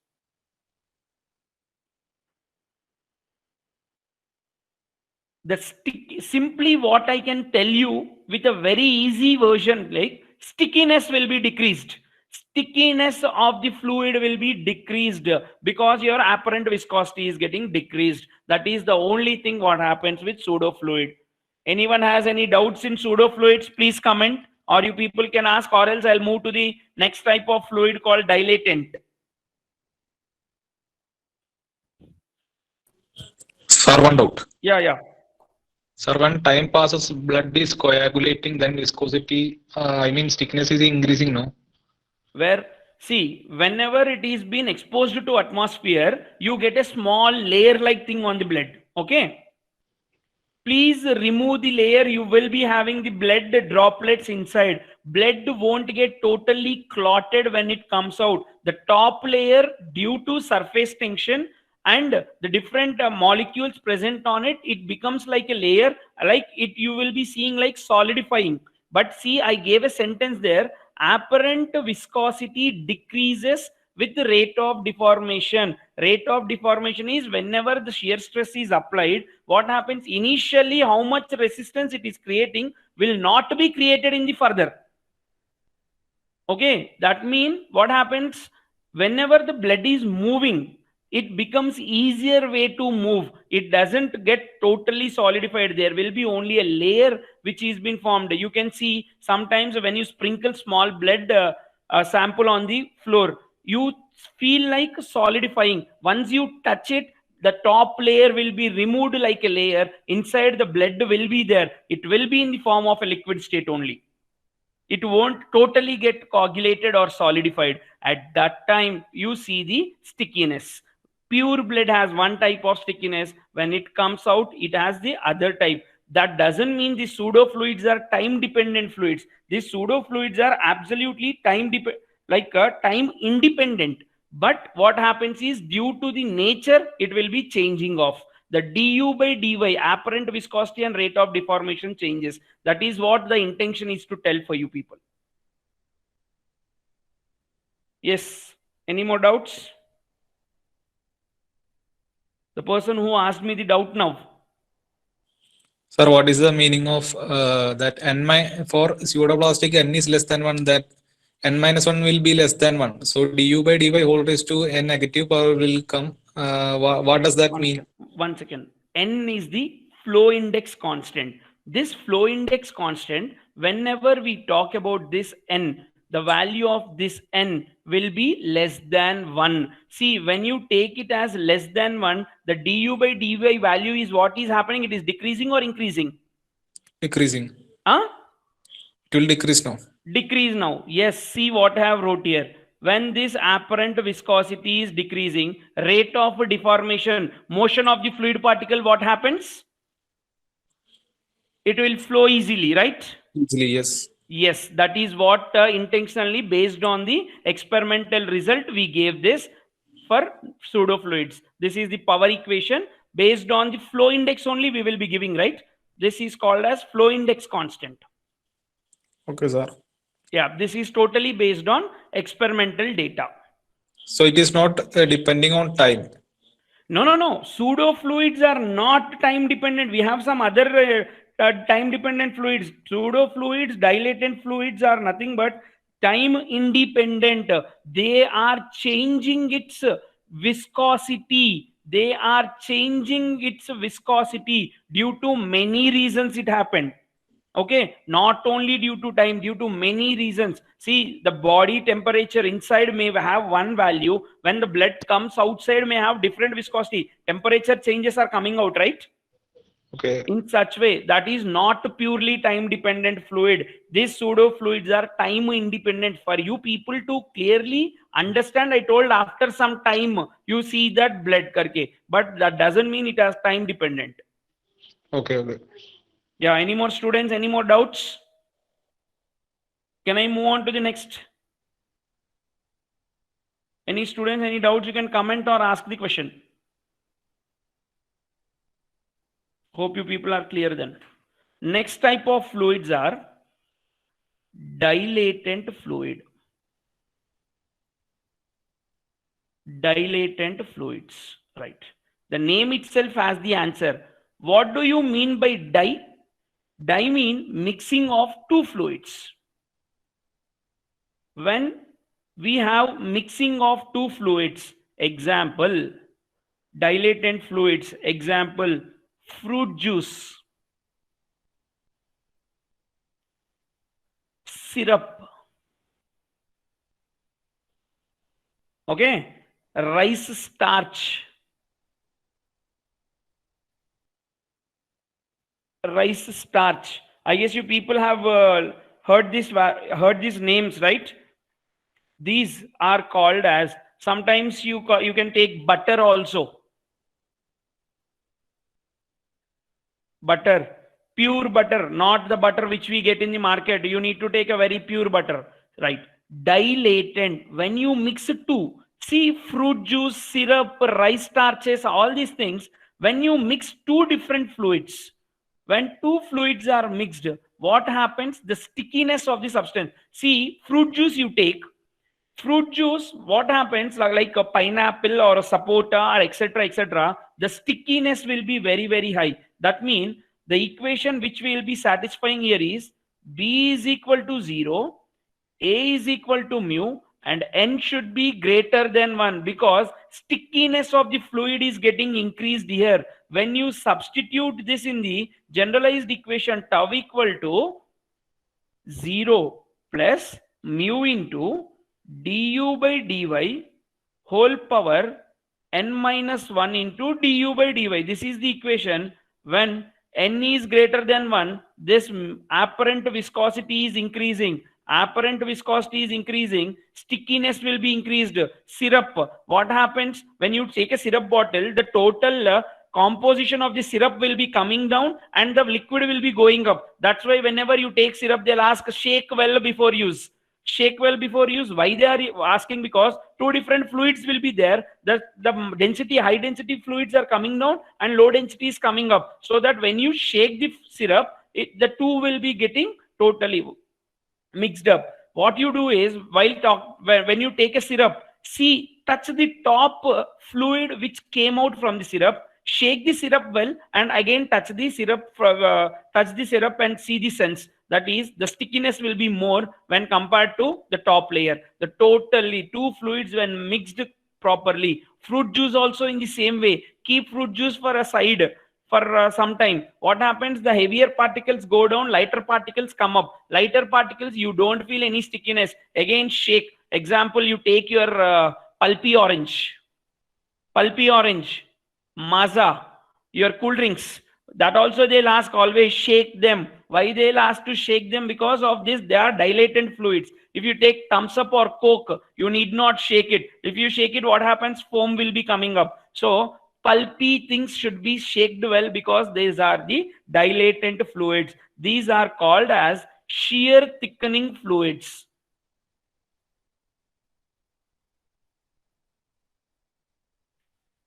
The simply what I can tell you with a very easy version, like stickiness will be decreased. Stickiness of the fluid will be decreased because your apparent viscosity is getting decreased. That is the only thing what happens with pseudo fluid. Anyone has any doubts in pseudo fluids, please comment, or you people can ask, or else I'll move to the next type of fluid called dilatant. Sir, one doubt. Yeah. Sir, when time passes, blood is coagulating, then viscosity, thickness is increasing, no? Where, see, whenever it is being exposed to atmosphere, you get a small layer like thing on the blood. Okay. Please remove the layer. You will be having the blood droplets inside. Blood won't get totally clotted when it comes out. The top layer, due to surface tension and the different molecules present on it, it becomes like a layer, like it you will be seeing like solidifying. But see, I gave a sentence there: apparent viscosity decreases with the rate of deformation. Rate of deformation is whenever the shear stress is applied, what happens initially, how much resistance it is creating will not be created in the further. Okay, that means what happens, whenever the blood is moving, it becomes easier way to move. It doesn't get totally solidified. There will be only a layer which is being formed. You can see sometimes when you sprinkle small blood sample on the floor, you feel like solidifying. Once you touch it, the top layer will be removed like a layer. Inside the blood will be there. It will be in the form of a liquid state only. It won't totally get coagulated or solidified. At that time, you see the stickiness. Pure blood has one type of stickiness. When it comes out, it has the other type. That doesn't mean the pseudo fluids are time dependent fluids. These pseudo fluids are absolutely time independent. But what happens is, due to the nature, it will be changing off. The du by dy, apparent viscosity and rate of deformation changes. That is what the intention is to tell for you people. Yes, any more doubts? The person who asked me the doubt now. Sir, what is the meaning of that for pseudoplastic n is less than 1, that n minus 1 will be less than 1. So du by dy whole raised to n negative power will come. What does that mean? One second. N is the flow index constant. This flow index constant whenever we talk about this n, the value of this n will be less than 1. See, when you take it as less than 1, the du by dy value is what is happening? It is decreasing or increasing? Decreasing. Huh? It will decrease now. Decrease now. Yes, see what I have wrote here. When this apparent viscosity is decreasing, rate of deformation, motion of the fluid particle, what happens? It will flow easily, right? Easily, yes. Yes, that is what intentionally, based on the experimental result, we gave this for pseudofluids. This is the power equation based on the flow index only we will be giving, right? This is called as flow index constant. Okay, sir. Yeah, this is totally based on experimental data. So it is not depending on time. No. Pseudo fluids are not time dependent. We have some other time dependent fluids. Pseudo fluids, dilatant fluids are nothing but time independent. They are changing its viscosity. They are changing its viscosity due to many reasons it happened. Okay, not only due to time, due to many reasons. See, the body temperature inside may have one value. When the blood comes outside, may have different viscosity. Temperature changes are coming out, right? Okay. In such way, that is not purely time dependent fluid. These pseudo fluids are time independent. For you people to clearly understand, I told after some time you see that blood karke, but that doesn't mean it has time dependent. Okay. Yeah, any more students, any more doubts? Can I move on to the next? Any students, any doubts, you can comment or ask the question. Hope you people are clear then. Next type of fluids are dilatant fluid. Dilatant fluids, right? The name itself has the answer. What do you mean by di? Di mean mixing of two fluids. When we have mixing of two fluids, example, dilatant fluids, example, fruit juice, syrup, okay, rice starch, I guess you people have heard these names, right? These are called as, sometimes you can take butter also. Butter, pure butter, not the butter which we get in the market. You need to take a very pure butter, right? Dilatant, when you mix two, see, fruit juice, syrup, rice starches, all these things, when you mix two different fluids, when two fluids are mixed, what happens? The stickiness of the substance. See, fruit juice you take, fruit juice, what happens, like a pineapple or a sapota or etc., the stickiness will be very high. That means the equation which we will be satisfying here is B is equal to 0, A is equal to mu, and N should be greater than 1, because stickiness of the fluid is getting increased here. When you substitute this in the generalized equation, tau equal to 0 plus mu into du by dy whole power n minus 1 into du by dy. This is the equation. When n is greater than 1, this apparent viscosity is increasing. Apparent viscosity is increasing, stickiness will be increased. Syrup, what happens when you take a syrup bottle? The total composition of the syrup will be coming down and the liquid will be going up. That's why whenever you take syrup, they'll ask shake well before use. Shake well before use. Why they are asking? Because two different fluids will be there. The density, high density fluids are coming down and low density is coming up, so that when you shake the syrup, the two will be getting totally mixed up. What you do is, when you take a syrup, see, touch the top fluid which came out from the syrup, shake the syrup well, and again touch the syrup and see the sense. That is, the stickiness will be more when compared to the top layer. The totally two fluids when mixed properly. Fruit juice also in the same way. Keep fruit juice for a side. for some time. What happens? The heavier particles go down, lighter particles come up. Lighter particles, you don't feel any stickiness. Again, shake. Example, you take your pulpy orange, Maza, your cool drinks. That also they'll ask, always shake them. Why they'll ask to shake them? Because of this, they are dilatant fluids. If you take Thumbs Up or Coke, you need not shake it. If you shake it, what happens? Foam will be coming up. So pulpy things should be shaked well, because these are the dilatant fluids. These are called as shear thickening fluids.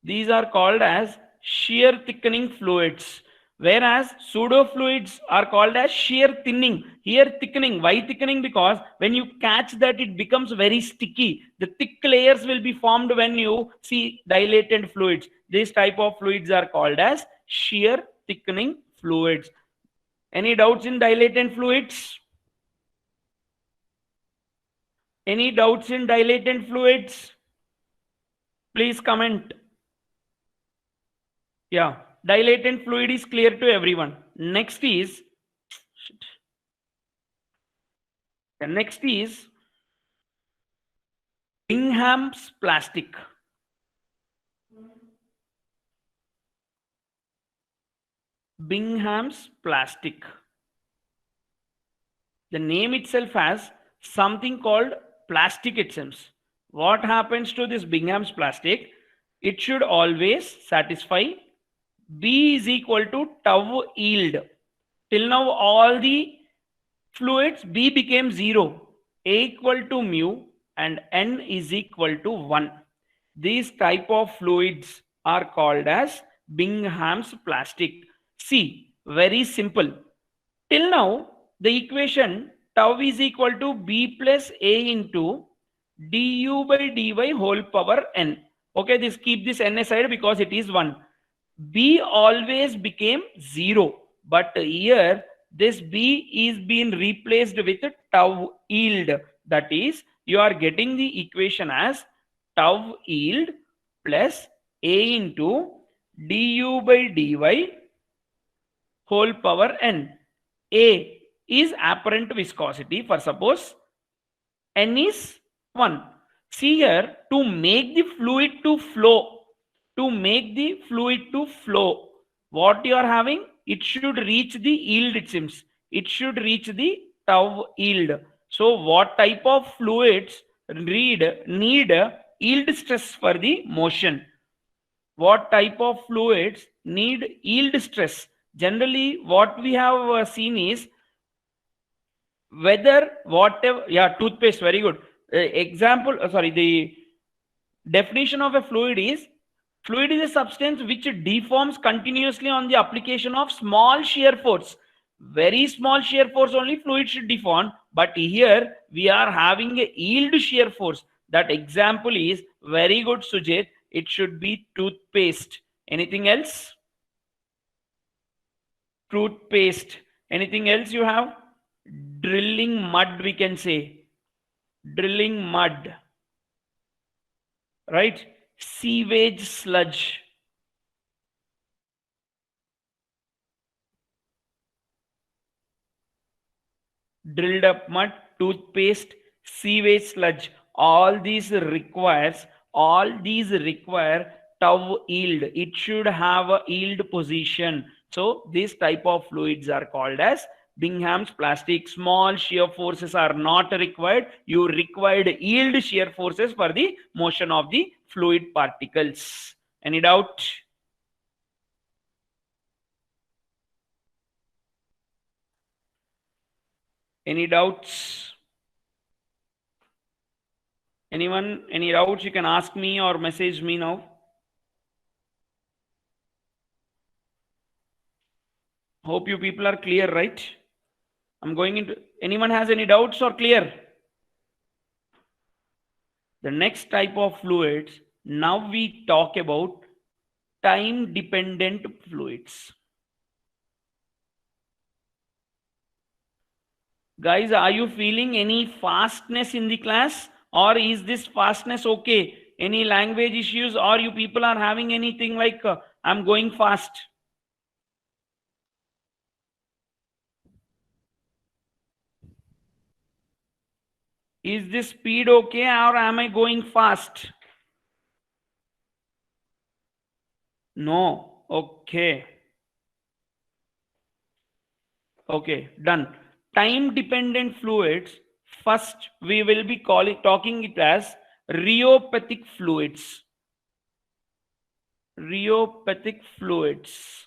These are called as shear thickening fluids, whereas pseudo fluids are called as shear thinning. Here thickening. Why thickening? Because when you catch that, it becomes very sticky. The thick layers will be formed when you see dilatant fluids. This type of fluids are called as shear thickening fluids. Any doubts in dilatant fluids? Any doubts in dilatant fluids? Please comment. Yeah, dilatant fluid is clear to everyone. Next is Bingham's plastic. Bingham's plastic. The name itself has something called plastic, it seems. What happens to this Bingham's plastic? It should always satisfy B is equal to tau yield. Till now, all the fluids, B became 0, A equal to mu, and N is equal to 1. These type of fluids are called as Bingham's plastic. See, very simple. Till now, the equation tau is equal to B plus A into du by dy whole power n. Okay, this keep this n aside because it is 1. B always became 0, but here this B is being replaced with tau yield. That is, you are getting the equation as tau yield plus A into du by dy whole power n. A is apparent viscosity, for suppose n is 1. See here, to make the fluid to flow, what you are having, it should reach the yield, it seems. It should reach the tau yield. So what type of fluids need yield stress for the motion? What type of fluids need yield stress? Generally, what we have seen is whether whatever, yeah, toothpaste, very good. The definition of a fluid is a substance which deforms continuously on the application of small shear force. Very small shear force only fluid should deform, but here we are having a yield shear force. That example is very good, Sujit. It should be toothpaste. Anything else? Toothpaste. Anything else you have? Drilling mud, we can say. Drilling mud. Right? Sewage sludge. Drilled up mud, toothpaste, sewage sludge. All these require tau yield. It should have a yield position. So this type of fluids are called as Bingham's plastic. Small shear forces are not required. You required yield shear forces for the motion of the fluid particles. Any doubt? Any doubts? Anyone? Any doubts? You can ask me or message me now. Hope you people are clear, right? I'm going into. Anyone has any doubts or clear? The next type of fluids. Now we talk about time dependent fluids. Guys, are you feeling any fastness in the class, or is this fastness okay? Any language issues, or you people are having anything like I'm going fast? Is this speed okay or am I going fast? No. Okay. Okay, done. Time dependent fluids. First, we will be talking it as rheopathic fluids. Rheopathic fluids.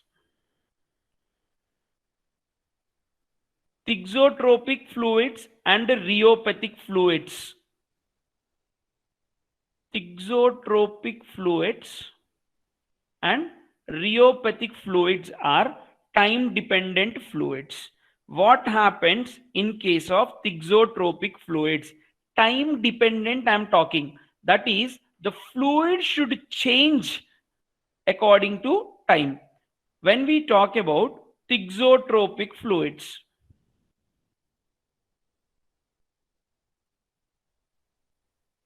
Thixotropic fluids and rheopathic fluids. Thixotropic fluids and rheopathic fluids are time dependent fluids. What happens in case of thixotropic fluids? Time dependent, I am talking. That is, the fluid should change according to time. When we talk about thixotropic fluids,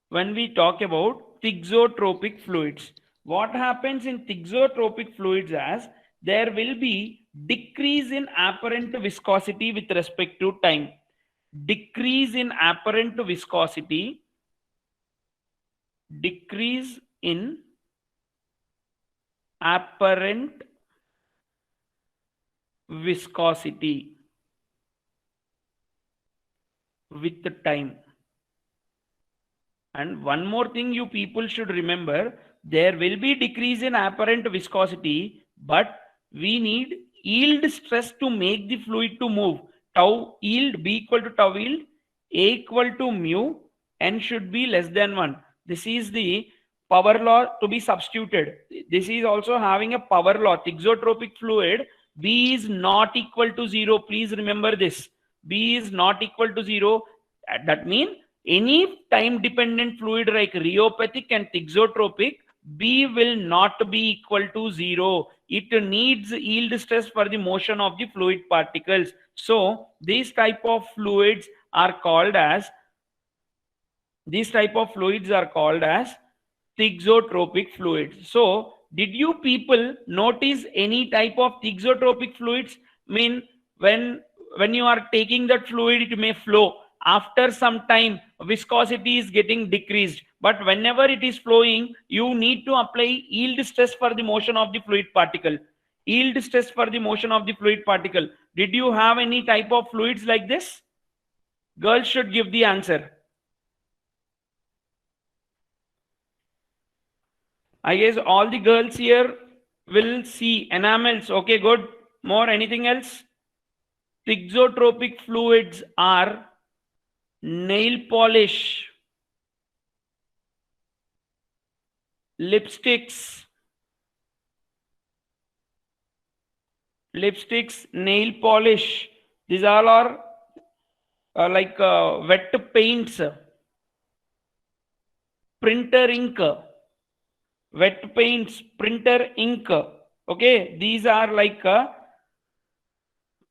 when we talk about thixotropic fluids, what happens in thixotropic fluids as there will be decrease in apparent viscosity with respect to time. Decrease in apparent viscosity, decrease in apparent viscosity with the time. And one more thing you people should remember, there will be decrease in apparent viscosity, but we need yield stress to make the fluid to move. Tau yield, B equal to tau yield, A equal to mu, N should be less than 1. This is the power law to be substituted. This is also having a power law. Thixotropic fluid, B is not equal to 0. Please remember this. B is not equal to 0. That means any time dependent fluid like rheopathic and thixotropic, B will not be equal to 0. It needs yield stress for the motion of the fluid particles. So these type of fluids are called as thixotropic fluids. So did you people notice any type of thixotropic fluids? Mean when you are taking that fluid, it may flow. After some time, viscosity is getting decreased. But whenever it is flowing, you need to apply yield stress for the motion of the fluid particle. Yield stress for the motion of the fluid particle. Did you have any type of fluids like this? Girls should give the answer. I guess all the girls here will see enamels. Okay, good. More anything else? Thixotropic fluids are nail polish, lipsticks, nail polish. These all are like wet paints, printer ink, wet paints, printer ink. Okay, these are like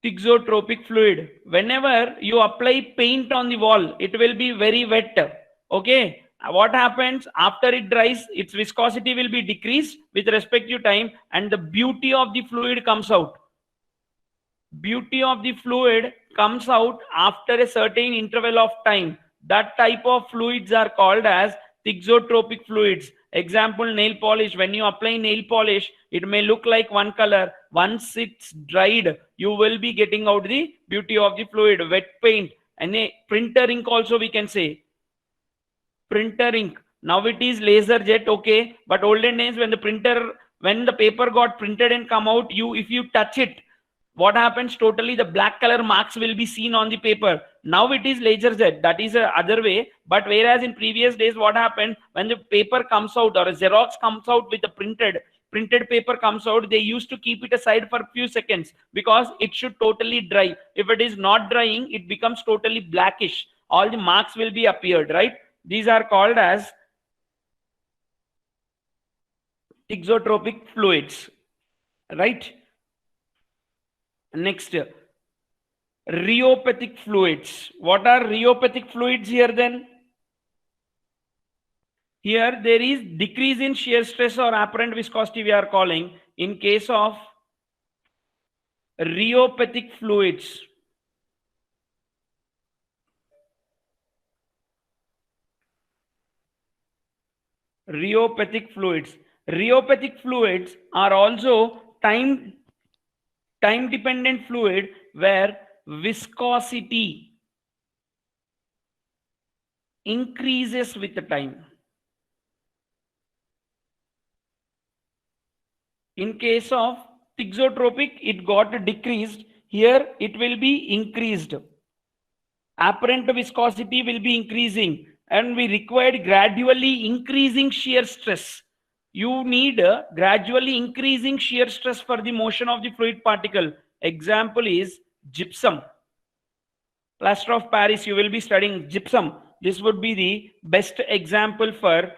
thixotropic fluid. Whenever you apply paint on the wall, it will be very wet. Okay, what happens after it dries? Its viscosity will be decreased with respect to time, and the beauty of the fluid comes out. Beauty of the fluid comes out after a certain interval of time. That type of fluids are called as thixotropic fluids. Example, nail polish. When you apply nail polish, it may look like one color. Once it's dried, you will be getting out the beauty of the fluid. Wet paint and a printer ink also we can say. Printer ink. Now it is laser jet, okay. But olden days when the paper got printed and come out, if you touch it, what happens? Totally the black color marks will be seen on the paper. Now it is laser jet. That is a other way. But whereas in previous days, what happened when the paper comes out or a Xerox comes out with the printed paper comes out, they used to keep it aside for a few seconds because it should totally dry. If it is not drying, it becomes totally blackish. All the marks will be appeared, right? These are called as thixotropic fluids, right? Next, rheopathic fluids. What are rheopathic fluids here then? Here there is decrease in shear stress or apparent viscosity we are calling in case of rheopathic fluids. Rheopathic fluids. Rheopathic fluids are also time dependent fluid where viscosity increases with the time. In case of thixotropic, it got decreased. Here it will be increased. Apparent viscosity will be increasing, and we required gradually increasing shear stress. You need gradually increasing shear stress for the motion of the fluid particle. Example is gypsum. Plaster of Paris, you will be studying gypsum. This would be the best example for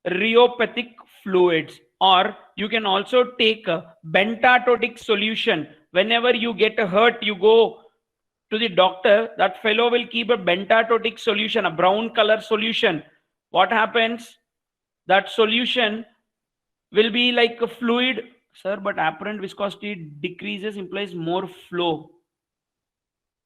rheopathic fluids. Or you can also take a bentatotic solution. Whenever you get hurt, you go to the doctor, that fellow will keep a bentatotic solution, a brown color solution. What happens? That solution will be like a fluid. Sir, but apparent viscosity decreases implies more flow.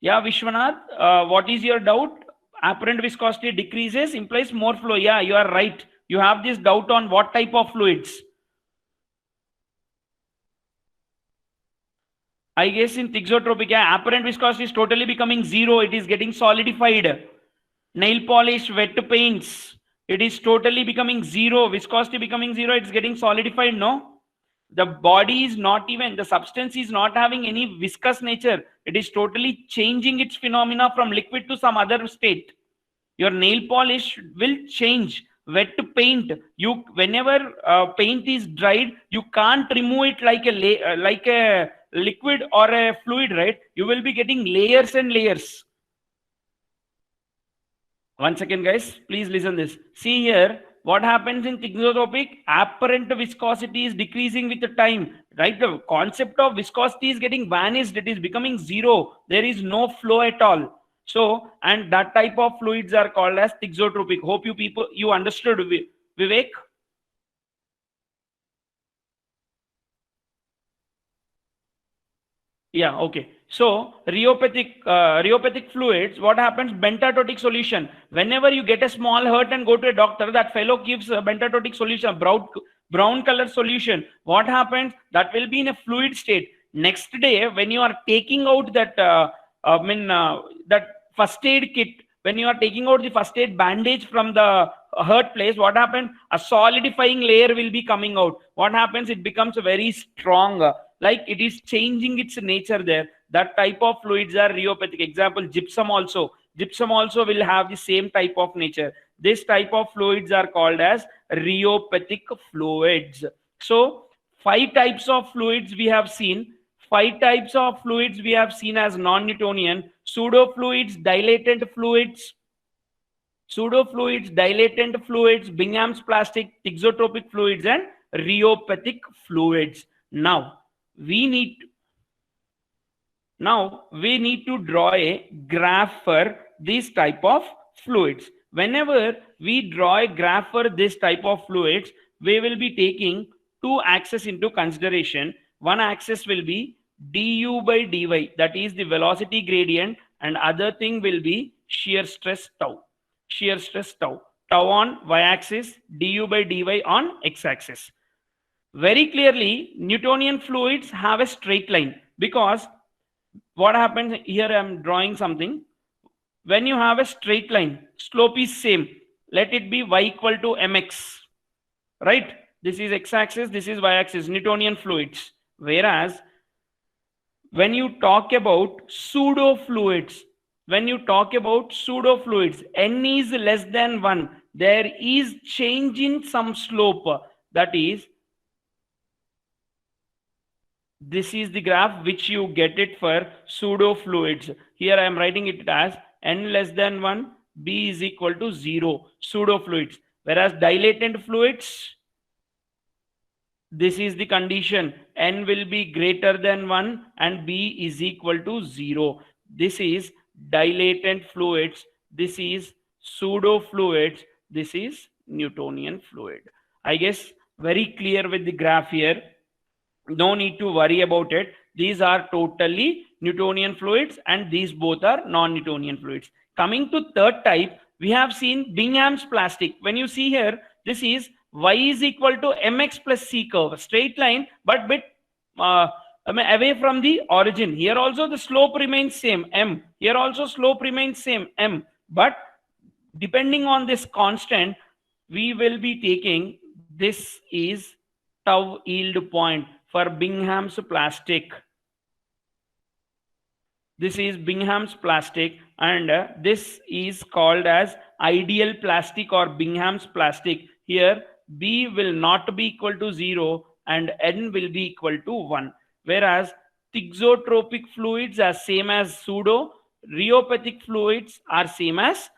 Yeah, Vishwanath, what is your doubt? Apparent viscosity decreases implies more flow. Yeah, you are right. You have this doubt on what type of fluids. I guess in thixotropic, yeah, apparent viscosity is totally becoming zero. It is getting solidified. Nail polish, wet paints, it is totally becoming zero. Viscosity becoming zero. It's getting solidified. No, the body is not even, the substance is not having any viscous nature. It is totally changing its phenomena from liquid to some other state. Your nail polish will change. Wet paint, you whenever paint is dried, you can't remove it like a liquid or a fluid, right? You will be getting layers and layers. One second, guys, please listen this. See here, what happens in thixotropic? Apparent viscosity is decreasing with the time, right? The concept of viscosity is getting vanished. It is becoming zero. There is no flow at all. So, and that type of fluids are called as thixotropic. Hope you understood, Vivek. Yeah, okay. So rheopathic fluids, what happens? Bentatotic solution. Whenever you get a small hurt and go to a doctor, that fellow gives a bentatotic solution, brown color solution. What happens? That will be in a fluid state. Next day, when you are taking out that that first aid kit, when you are taking out the first aid bandage from the hurt place, what happens? A solidifying layer will be coming out. What happens? It becomes very strong, like it is changing its nature there. That type of fluids are rheopathic. Example, gypsum also. Gypsum also will have the same type of nature. This type of fluids are called as rheopathic fluids. So 5 types of fluids we have seen. 5 types of fluids we have seen as non-Newtonian: pseudo-fluids, dilatant fluids, Bingham's plastic, thixotropic fluids, and rheopathic fluids. Now we need to draw a graph for this type of fluids. Whenever we draw a graph for this type of fluids, we will be taking 2 axes into consideration. One axis will be du by dy, that is the velocity gradient, and other thing will be shear stress tau. Tau on y-axis, du by dy on x-axis. Very clearly, Newtonian fluids have a straight line, because what happens here, I am drawing something. When you have a straight line, slope is same. Let it be y equal to mx, right? This is x-axis, this is y-axis, Newtonian fluids. Whereas when you talk about pseudo fluids, n is less than 1, there is change in some slope. That is, this is the graph which you get it for pseudo fluids. Here I am writing it as n less than 1, b is equal to 0, pseudo fluids. Whereas dilatant fluids, this is the condition, n will be greater than 1 and b is equal to 0. This is dilatant fluids, this is pseudo fluids, this is Newtonian fluid. I guess very clear with the graph here. No need to worry about it. These are totally Newtonian fluids and these both are non-Newtonian fluids. Coming to third type, we have seen Bingham's plastic. When you see here, This is y is equal to mx plus c curve, straight line, but bit away from the origin. Here also the slope remains same, m. Here also slope remains same, m. But depending on this constant, we will be taking this is tau yield point for Bingham's plastic. This is Bingham's plastic, and this is called as ideal plastic or Bingham's plastic. Here B will not be equal to 0 and N will be equal to 1. Whereas thixotropic fluids are same as pseudo, rheopathic fluids are same as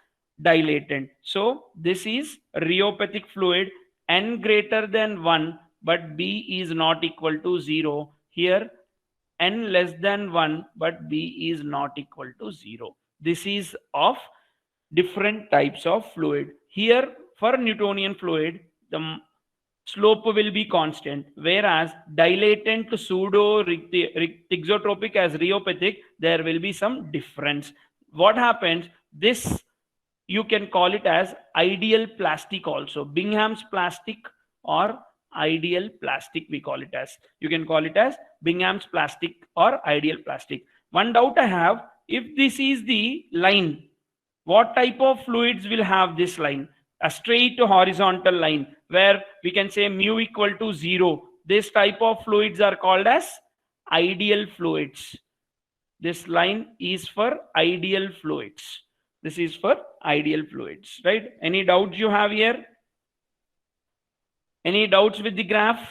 dilatant. So this is rheopathic fluid, N greater than 1, but B is not equal to 0. Here N less than 1, but B is not equal to 0. This is of different types of fluid. Here for Newtonian fluid, the slope will be constant, whereas dilatant, pseudo, thixotropic as rheopathic, there will be some difference. What happens? This you can call it as ideal plastic also. Bingham's plastic or ideal plastic, we call it as. You can call it as Bingham's plastic or ideal plastic. One doubt I have, if this is the line, what type of fluids will have this line? A straight horizontal line where we can say mu equal to 0. This type of fluids are called as ideal fluids. This line is for ideal fluids. This is for ideal fluids, right? Any doubts you have here? Any doubts with the graph?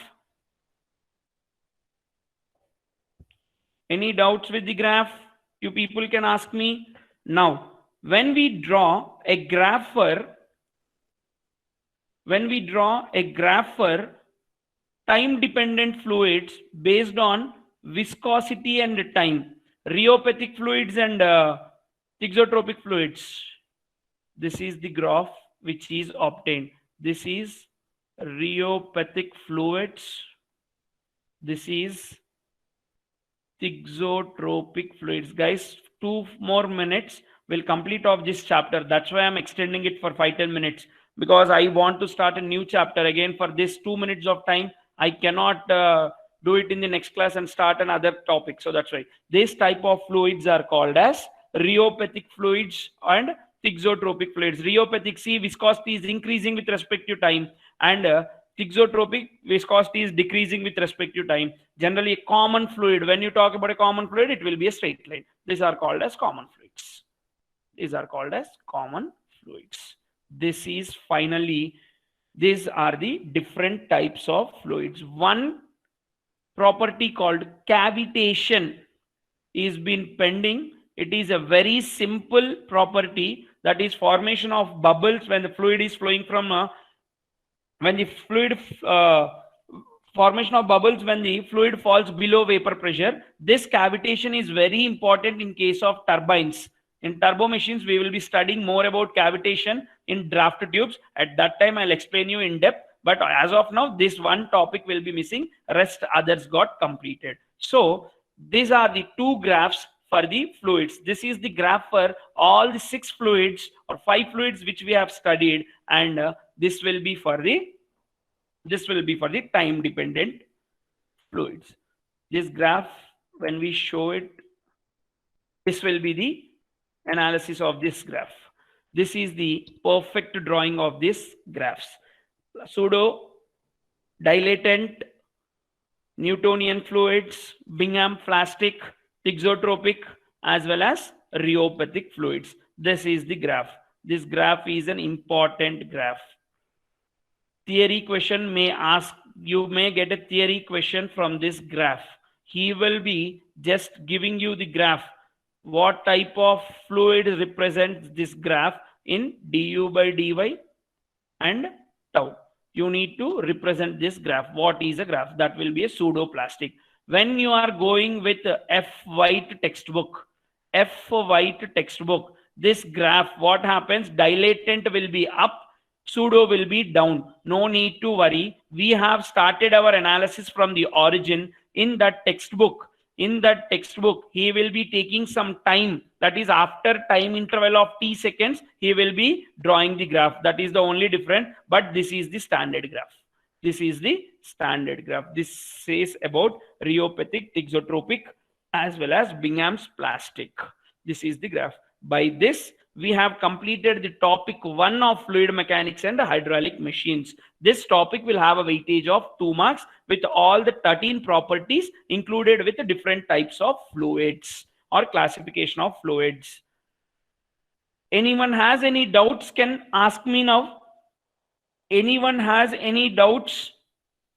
Any doubts with the graph? You people can ask me. Now, when we draw a graph for time-dependent fluids based on viscosity and time, rheopathic fluids and thixotropic fluids, this is the graph which is obtained. This is rheopathic fluids. This is thixotropic fluids. Guys, 2 more minutes will complete off this chapter. That's why I'm extending it for 5-10 minutes, because I want to start a new chapter again. For this 2 minutes of time, I cannot do it in the next class and start another topic. So that's why this type of fluids are called as rheopathic fluids and thixotropic fluids. Rheopathic, see, viscosity is increasing with respect to time, and thixotropic, viscosity is decreasing with respect to time. Generally, a common fluid, when you talk about a common fluid, it will be a straight line. These are called as common fluids. These are called as common fluids. This is finally, these are the different types of fluids. One property called cavitation is been pending. It is a very simple property, that is formation of bubbles when the fluid is flowing from formation of bubbles when the fluid falls below vapor pressure. This cavitation is very important in case of turbines. In turbo machines, we will be studying more about cavitation in draft tubes. At that time, I'll explain you in depth. But as of now, this one topic will be missing. Rest others got completed. So these are the 2 graphs for the fluids. This is the graph for all the 6 fluids or 5 fluids which we have studied, and this will be for the time dependent fluids. This graph, when we show it, this will be the analysis of this graph. This is the perfect drawing of this graphs. Pseudo, dilatant, Newtonian fluids, Bingham plastic, thixotropic, as well as rheopathic fluids. This is the graph. This graph is an important graph. Theory question may ask, you may get a theory question from this graph. He will be just giving you the graph. What type of fluid represents this graph in du by dy and tau? You need to represent this graph. What is a graph? That will be a pseudoplastic. When you are going with F. White textbook, this graph, what happens? Dilatant will be up, pseudo will be down. No need to worry. We have started our analysis from the origin in that textbook. in that textbook, he will be taking some time, that is after time interval of t seconds, he will be drawing the graph. That is the only difference, but this is the standard graph. This is the standard graph. This says about rheopathic, thixotropic, as well as Bingham's plastic. This is the graph. By this, we have completed the topic 1 of fluid mechanics and hydraulic machines. This topic will have a weightage of 2 marks with all the 13 properties included with the different types of fluids or classification of fluids. Anyone has any doubts can ask me now. Anyone has any doubts?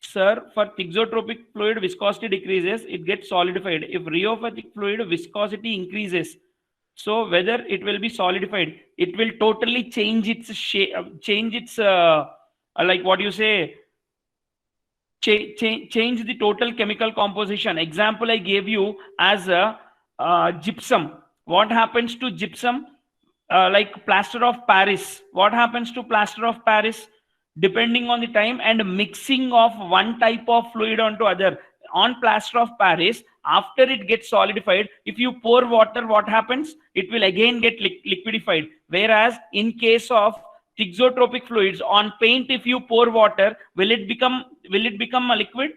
Sir, for thixotropic fluid, viscosity decreases, it gets solidified. If rheopathic fluid, viscosity increases. So whether it will be solidified, it will totally change its shape, change its, like what you say, change the total chemical composition. Example I gave you as a gypsum. What happens to gypsum? Like plaster of Paris. What happens to plaster of Paris? Depending on the time and mixing of one type of fluid onto other. On plaster of Paris, after it gets solidified, if you pour water, what happens? It will again get liquidified. Whereas in case of thixotropic fluids, on paint, if you pour water, will it become a liquid?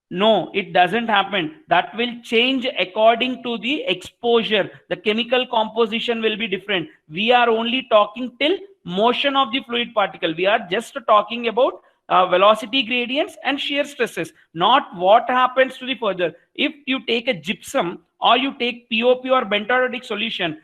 No, it doesn't happen. That will change according to the exposure. The chemical composition will be different. We are only talking till motion of the fluid particle. We are just talking about velocity gradients and shear stresses, not what happens to the further. If you take a gypsum or you take POP or bentazoic solution,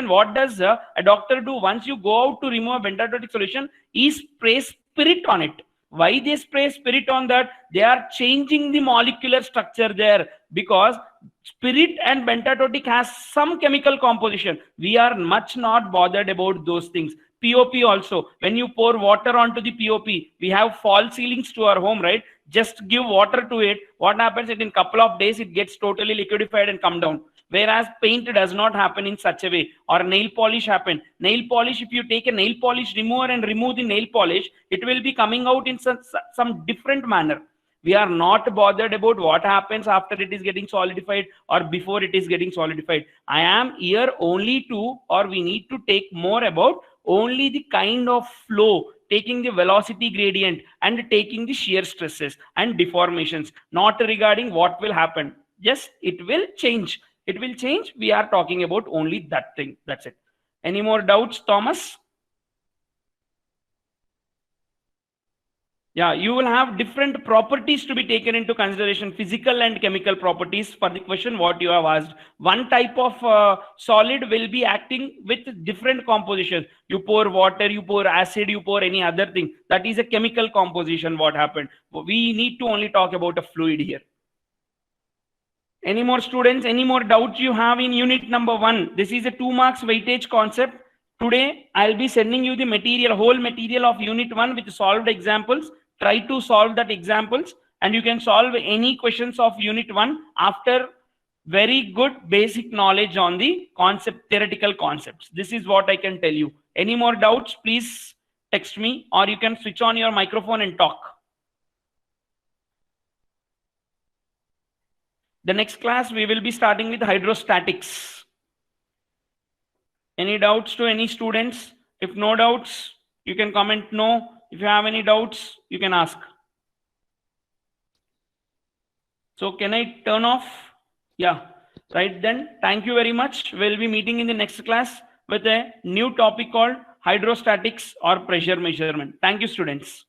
what does a doctor do? Once you go out to remove a bentazoic solution, he sprays spirit on it. Why they spray spirit on that? They are changing the molecular structure there, because spirit and bentazoic has some chemical composition. We are much not bothered about those things. POP also, when you pour water onto the POP, we have false ceilings to our home, right? Just give water to it. What happens? In a couple of days, it gets totally liquefied and come down. Whereas paint does not happen in such a way. Or nail polish happen. Nail polish, if you take a nail polish remover and remove the nail polish, it will be coming out in some different manner. We are not bothered about what happens after it is getting solidified or before it is getting solidified. I am here only to, or we need to take more about only the kind of flow, taking the velocity gradient and taking the shear stresses and deformations, not regarding what will happen. Yes, it will change. It will change. We are talking about only that thing. That's it. Any more doubts, Thomas? Yeah, you will have different properties to be taken into consideration, physical and chemical properties for the question what you have asked. One type of solid will be acting with different compositions. You pour water, you pour acid, you pour any other thing. That is a chemical composition, what happened. We need to only talk about a fluid here. Any more students, any more doubts you have in unit number 1? This is a 2 marks weightage concept. Today, I'll be sending you the material, whole material of unit 1 with solved examples. Try to solve that examples, and you can solve any questions of unit 1 after very good basic knowledge on the concept, theoretical concepts. This is what I can tell you. Any more doubts, please text me, or you can switch on your microphone and talk. The next class, we will be starting with hydrostatics. Any doubts to any students? If no doubts, you can comment no. If you have any doubts, you can ask. So can I turn off? Yeah, right then. Thank you very much. We'll be meeting in the next class with a new topic called hydrostatics or pressure measurement. Thank you, students.